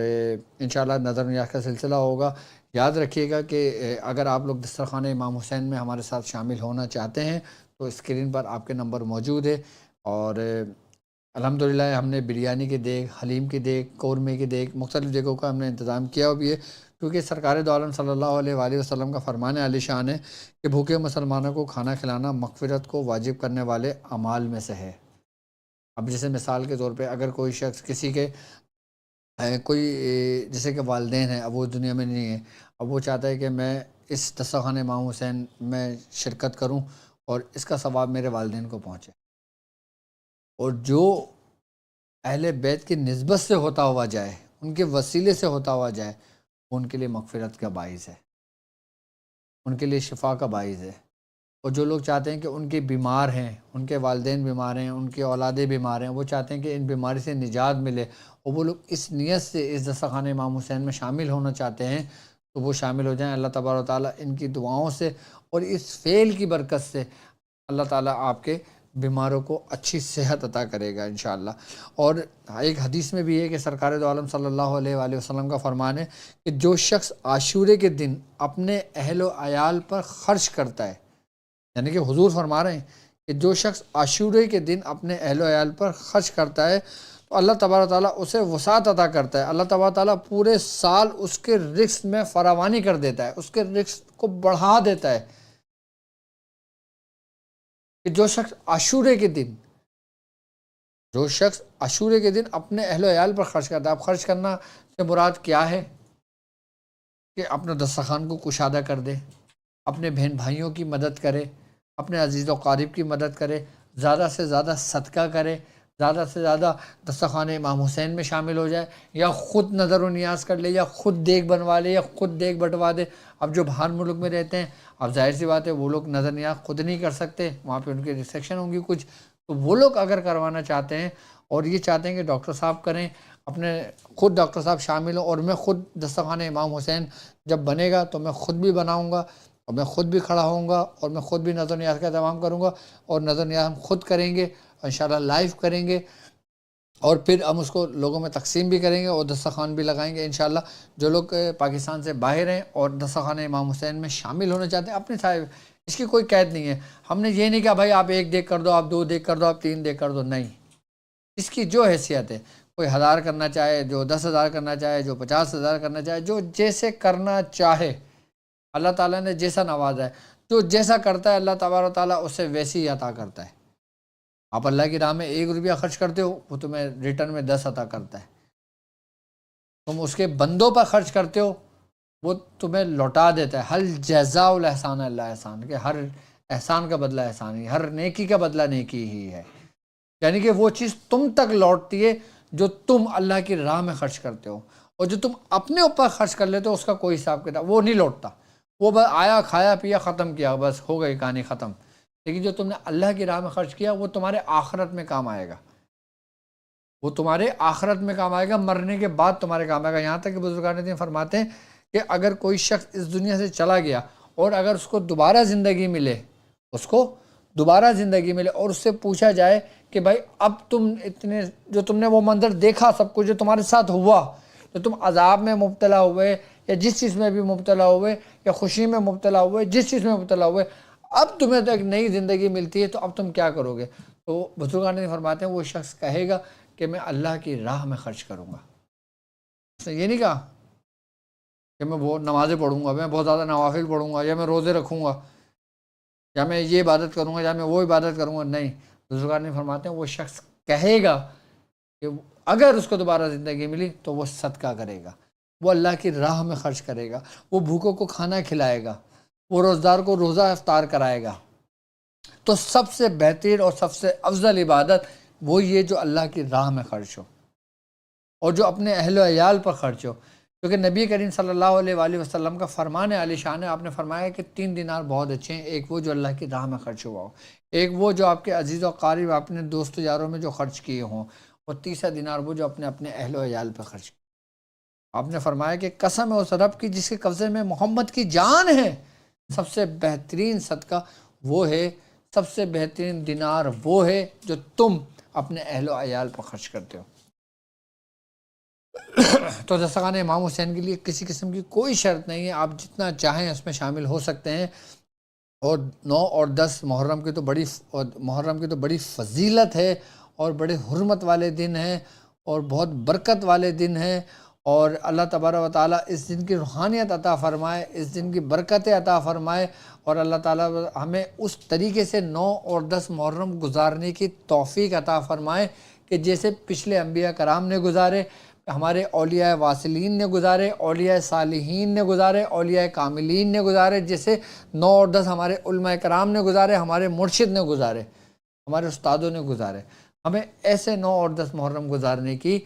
انشاءاللہ نظر و نیاز کا سلسلہ ہوگا۔ یاد رکھیے گا کہ اگر آپ لوگ دسترخوان امام حسین میں ہمارے ساتھ شامل ہونا چاہتے ہیں تو اسکرین پر آپ کے نمبر موجود ہے، اور الحمدللہ ہم نے بریانی کے دیگ، حلیم کی دیگ، قورمے کی دیگ، مختلف دیگوں کا ہم نے انتظام کیا بھی ہے، کیونکہ سرکار دو عالم صلی اللہ علیہ وآلہ وسلم کا فرمان عالی شان ہے کہ بھوکے مسلمانوں کو کھانا کھلانا مغفرت کو واجب کرنے والے اعمال میں سے ہے۔ اب جیسے مثال کے طور پہ اگر کوئی شخص کسی کے کوئی جیسے کہ والدین ہیں، اب وہ دنیا میں نہیں ہے، اب وہ چاہتا ہے کہ میں اس دسترخوان امام حسین میں شرکت کروں اور اس کا ثواب میرے والدین کو پہنچے، اور جو اہل بیت کی نسبت سے ہوتا ہوا جائے، ان کے وسیلے سے ہوتا ہوا جائے، ان کے لیے مغفرت کا باعث ہے، ان کے لیے شفا کا باعث ہے۔ اور جو لوگ چاہتے ہیں کہ ان کے بیمار ہیں، ان کے والدین بیمار ہیں، ان کے اولادیں بیمار ہیں، وہ چاہتے ہیں کہ ان بیماری سے نجات ملے، اور وہ لوگ اس نیت سے اس دسترخوان امام حسین میں شامل ہونا چاہتے ہیں، تو وہ شامل ہو جائیں۔ اللہ تبارک و تعالیٰ ان کی دعاؤں سے اور اس فعل کی برکت سے اللہ تعالیٰ آپ کے بیماروں کو اچھی صحت عطا کرے گا انشاءاللہ۔ اور ایک حدیث میں بھی ہے کہ سرکار دو عالم صلی اللہ علیہ وآلہ وسلم کا فرمان ہے کہ جو شخص عاشورے کے دن اپنے اہل و عیال پر خرچ کرتا ہے، یعنی کہ حضور فرما رہے ہیں کہ جو شخص عاشورے کے دن اپنے اہل و عیال پر خرچ کرتا ہے تو اللہ تبارک تعالیٰ اسے وسعت عطا کرتا ہے، اللہ تبارک تعالیٰ پورے سال اس کے رزق میں فراوانی کر دیتا ہے، اس کے رزق کو بڑھا دیتا ہے۔ کہ جو شخص عاشورے کے دن اپنے اہل و عیال پر خرچ کرتا ہے، اب خرچ کرنا سے مراد کیا ہے کہ اپنے دسترخوان کو کشادہ کر دے، اپنے بہن بھائیوں کی مدد کرے، اپنے عزیز و قارب کی مدد کرے، زیادہ سے زیادہ صدقہ کرے، زیادہ سے زیادہ دسترخوان امام حسین میں شامل ہو جائے، یا خود نظر و نیاز کر لے، یا خود دیگ بنوا لے، یا خود دیگ بٹوا دے۔ اب جو باہر ملک میں رہتے ہیں، اب ظاہر سی بات ہے وہ لوگ نظر نیاز خود نہیں کر سکتے، وہاں پہ ان کی ریسٹرکشن ہوں گی کچھ، تو وہ لوگ اگر کروانا چاہتے ہیں اور یہ چاہتے ہیں کہ ڈاکٹر صاحب کریں، اپنے خود ڈاکٹر صاحب شامل ہوں، اور میں خود دسترخوان امام حسین جب بنے گا تو میں خود بھی بناؤں گا، اور میں خود بھی کھڑا ہوں گا، اور میں خود بھی نظر نیاز کا اہتمام کروں گا، اور نظر نیاز ہم خود کریں گے، انشاءاللہ لائیو کریں گے، اور پھر ہم اس کو لوگوں میں تقسیم بھی کریں گے اور دسترخوان بھی لگائیں گے انشاءاللہ۔ جو لوگ پاکستان سے باہر ہیں اور دسترخوان امام حسین میں شامل ہونا چاہتے ہیں، اپنے صاحب اس کی کوئی قید نہیں ہے، ہم نے یہ نہیں کہا بھائی آپ 1 دیگ کر دو، آپ 2 دیگ کر دو، آپ 3 دیگ کر دو، نہیں، اس کی جو حیثیت ہے، کوئی 1000 کرنا چاہے، جو 10,000 کرنا چاہے، جو 50,000 کرنا چاہے، جو جیسے کرنا چاہے، اللہ تعالیٰ نے جیسا نوازا ہے، جو جیسا کرتا ہے اللہ تبارک و تعالیٰ اسے ویسی ہی عطا کرتا ہے۔ آپ اللہ کی راہ میں 1 روپیہ خرچ کرتے ہو، وہ تمہیں ریٹرن میں 10 عطا کرتا ہے۔ تم اس کے بندوں پر خرچ کرتے ہو، وہ تمہیں لوٹا دیتا ہے۔ حل جزاء الاحسان الا احسان، کہ ہر احسان کا بدلہ احسان ہی، ہر نیکی کا بدلہ نیکی ہی ہے۔ یعنی کہ وہ چیز تم تک لوٹتی ہے جو تم اللہ کی راہ میں خرچ کرتے ہو، اور جو تم اپنے اوپر خرچ کر لیتے ہو اس کا کوئی حساب کتاب وہ نہیں لوٹتا، وہ بس آیا کھایا پیا ختم کیا، بس ہو گئی کہانی ختم۔ لیکن جو تم نے اللہ کی راہ میں خرچ کیا وہ تمہارے آخرت میں کام آئے گا، وہ تمہارے آخرت میں کام آئے گا، مرنے کے بعد تمہارے کام آئے گا۔ یہاں تک کہ بزرگان دین فرماتے ہیں کہ اگر کوئی شخص اس دنیا سے چلا گیا اور اگر اس کو دوبارہ زندگی ملے، اس کو دوبارہ زندگی ملے اور اس سے پوچھا جائے کہ بھائی اب تم اتنے جو تم نے وہ منظر دیکھا، سب کچھ جو تمہارے ساتھ ہوا، جو تم عذاب میں مبتلا ہوئے یا جس چیز میں بھی مبتلا ہوئے یا خوشی میں مبتلا ہوئے، جس چیز میں مبتلا ہوئے، اب تمہیں تو ایک نئی زندگی ملتی ہے، تو اب تم کیا کرو گے؟ تو بزرگان نے فرماتے ہیں وہ شخص کہے گا کہ میں اللہ کی راہ میں خرچ کروں گا۔ اس نے یہ نہیں کہا کہ میں وہ نمازیں پڑھوں گا، میں بہت زیادہ نوافل پڑھوں گا، یا میں روزے رکھوں گا، یا میں یہ عبادت کروں گا، یا میں وہ عبادت کروں گا۔ نہیں، بزرگان نے فرماتے ہیں وہ شخص کہے گا کہ اگر اس کو دوبارہ زندگی ملی تو وہ صدقہ کرے گا، وہ اللہ کی راہ میں خرچ کرے گا، وہ بھوکوں کو کھانا کھلائے گا، وہ روزدار کو روزہ افطار کرائے گا۔ تو سب سے بہترین اور سب سے افضل عبادت وہ یہ جو اللہ کی راہ میں خرچ ہو اور جو اپنے اہل و عیال پر خرچ ہو، کیونکہ نبی کریم صلی اللہ علیہ وآلہ وسلم کا فرمان عالی شان ہے۔ آپ نے فرمایا کہ 3 دینار بہت اچھے ہیں، ایک وہ جو اللہ کی راہ میں خرچ ہوا ہو، ایک وہ جو آپ کے عزیز و قارب اپنے دوست یاروں میں جو خرچ کیے ہوں، اور تیسرا دینار وہ جو اپنے اہل و عیال پر خرچ کیے۔ آپ نے فرمایا کہ قسم ہے اس رب کی جس کے قبضے میں محمد کی جان ہے، سب سے بہترین صدقہ وہ ہے، سب سے بہترین دینار وہ ہے جو تم اپنے اہل و عیال پر خرچ کرتے ہو۔ تو دسترخوان امام حسین کے لیے کسی قسم کی کوئی شرط نہیں ہے، آپ جتنا چاہیں اس میں شامل ہو سکتے ہیں۔ اور 9 اور 10 محرم کی تو بڑی فضیلت ہے اور بڑے حرمت والے دن ہیں اور بہت برکت والے دن ہیں، اور اللہ تبارک و تعالیٰ اس دن کی روحانیت عطا فرمائے، اس دن کی برکتیں عطا فرمائے، اور اللہ تعالیٰ ہمیں اس طریقے سے 9 اور 10 محرم گزارنے کی توفیق عطا فرمائے کہ جیسے پچھلے انبیاء کرام نے گزارے، ہمارے اولیاء واصلین نے گزارے، اولیاء صالحین نے گزارے، اولیاء کاملین نے گزارے، جیسے 9 اور 10 ہمارے علماء کرام نے گزارے، ہمارے مرشد نے گزارے، ہمارے استادوں نے گزارے۔ ہمیں ایسے 9 اور 10 محرم گزارنے کی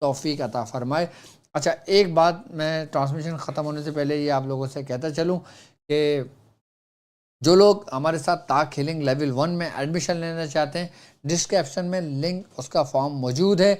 توفیق عطا فرمائے۔ اچھا، ایک بات میں ٹرانسمیشن ختم ہونے سے پہلے یہ آپ لوگوں سے کہتا چلوں کہ جو لوگ ہمارے ساتھ طاق ہیلنگ لیول 1 میں ایڈمیشن لینا چاہتے ہیں، ڈسکرپشن میں لنک اس کا فارم موجود ہے۔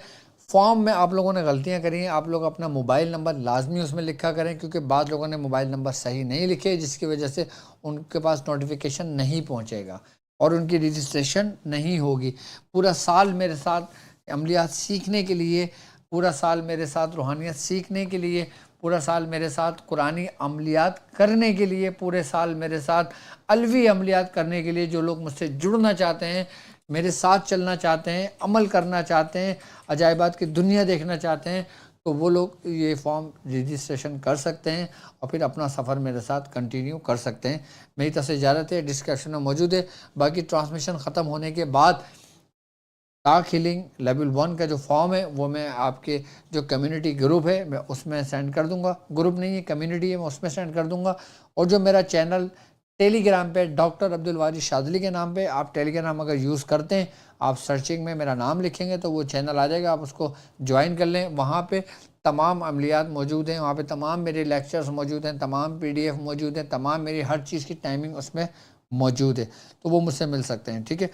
فارم میں آپ لوگوں نے غلطیاں کری ہیں، آپ لوگ اپنا موبائل نمبر لازمی اس میں لکھا کریں، کیونکہ بعض لوگوں نے موبائل نمبر صحیح نہیں لکھے، جس کی وجہ سے ان کے پاس نوٹیفیکیشن نہیں پہنچے گا اور ان کی رجسٹریشن نہیں ہوگی۔ پورا سال میرے ساتھ عملیات سیکھنے کے لیے، پورا سال میرے ساتھ روحانیت سیکھنے کے لیے، پورا سال میرے ساتھ قرآنی عملیات کرنے کے لیے، پورے سال میرے ساتھ علوی عملیات کرنے کے لیے جو لوگ مجھ سے جڑنا چاہتے ہیں، میرے ساتھ چلنا چاہتے ہیں، عمل کرنا چاہتے ہیں، عجائبات کی دنیا دیکھنا چاہتے ہیں، تو وہ لوگ یہ فارم رجسٹریشن کر سکتے ہیں اور پھر اپنا سفر میرے ساتھ کنٹینیو کر سکتے ہیں۔ میری طرف سے اجازت ہے، ڈسکرپشن میں موجود ہے۔ باقی ٹرانسمیشن ختم ہونے کے بعد طاق ہیلنگ لیول 1 کا جو فارم ہے وہ میں آپ کے جو کمیونٹی گروپ ہے میں اس میں سینڈ کر دوں گا، گروپ نہیں ہے کمیونٹی ہے، میں اس میں سینڈ کر دوں گا۔ اور جو میرا چینل ٹیلی گرام پہ ڈاکٹر عبدالواری شاذلی کے نام پہ، آپ ٹیلی گرام اگر یوز کرتے ہیں، آپ سرچنگ میں میرا نام لکھیں گے تو وہ چینل آ جائے گا، آپ اس کو جوائن کر لیں۔ وہاں پہ تمام عملیات موجود ہیں، وہاں پہ تمام میرے لیکچرز موجود ہیں، تمام PDF موجود ہیں، تمام میری ہر چیز کی ٹائمنگ اس میں موجود ہے، تو وہ مجھ سے مل سکتے ہیں، ٹھیک ہے۔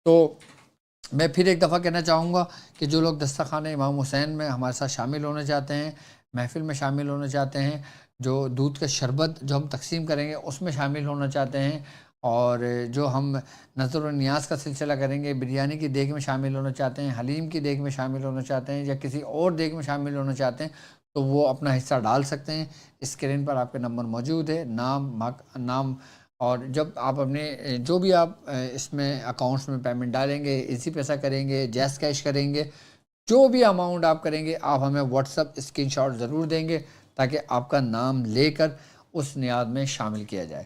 تو میں پھر ایک دفعہ کہنا چاہوں گا کہ جو لوگ دسترخوان امام حسین میں ہمارے ساتھ شامل ہونا چاہتے ہیں، محفل میں شامل ہونا چاہتے ہیں، جو دودھ کا شربت جو ہم تقسیم کریں گے اس میں شامل ہونا چاہتے ہیں، اور جو ہم نظر و نیاز کا سلسلہ کریں گے، بریانی کی دیگ میں شامل ہونا چاہتے ہیں، حلیم کی دیگ میں شامل ہونا چاہتے ہیں، یا کسی اور دیگ میں شامل ہونا چاہتے ہیں، تو وہ اپنا حصہ ڈال سکتے ہیں۔ اسکرین پر آپ کے نمبر موجود ہے، نام، اور جب آپ اپنے جو بھی آپ اس میں اکاؤنٹس میں پیمنٹ ڈالیں گے، ایزی پیسہ کریں گے، جیز کیش کریں گے، جو بھی اماؤنٹ آپ کریں گے آپ ہمیں واٹس ایپ اسکرین شاٹ ضرور دیں گے تاکہ آپ کا نام لے کر اس نیاز میں شامل کیا جائے۔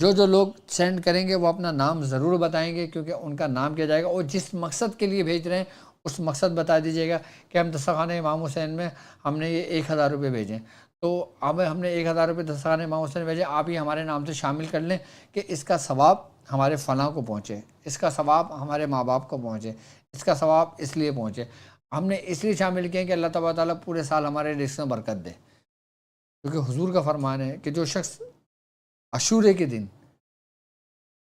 جو لوگ سینڈ کریں گے وہ اپنا نام ضرور بتائیں گے کیونکہ ان کا نام کیا جائے گا، اور جس مقصد کے لیے بھیج رہے ہیں اس مقصد بتا دیجیے گا کہ ہم دسترخوان امام حسین میں ہم نے یہ 1000 روپے بھیجیں، تو اب ہم نے 1000 روپے دسترخوان امام حسین بھیجے، آپ ہی ہمارے نام سے شامل کر لیں کہ اس کا ثواب ہمارے فلاں کو پہنچے، اس کا ثواب ہمارے ماں باپ کو پہنچے، اس کا ثواب اس لیے پہنچے۔ ہم نے اس لیے شامل کیا کہ اللہ تبارک تعالیٰ پورے سال ہمارے رزق میں برکت دے، کیونکہ حضور کا فرمان ہے کہ جو شخص عاشورے کے دن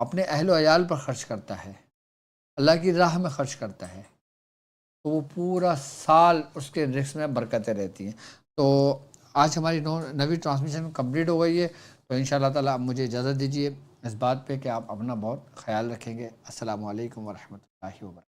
اپنے اہل و عیال پر خرچ کرتا ہے، اللہ کی راہ میں خرچ کرتا ہے، تو وہ پورا سال اس کے رزق میں برکتیں رہتی ہیں۔ تو آج ہماری نویں ٹرانسمیشن کمپلیٹ ہو گئی ہے، تو انشاءاللہ تعالیٰ آپ مجھے اجازت دیجیے اس بات پہ کہ آپ اپنا بہت خیال رکھیں گے۔ السلام علیکم ورحمۃ اللہ وبرکاتہ۔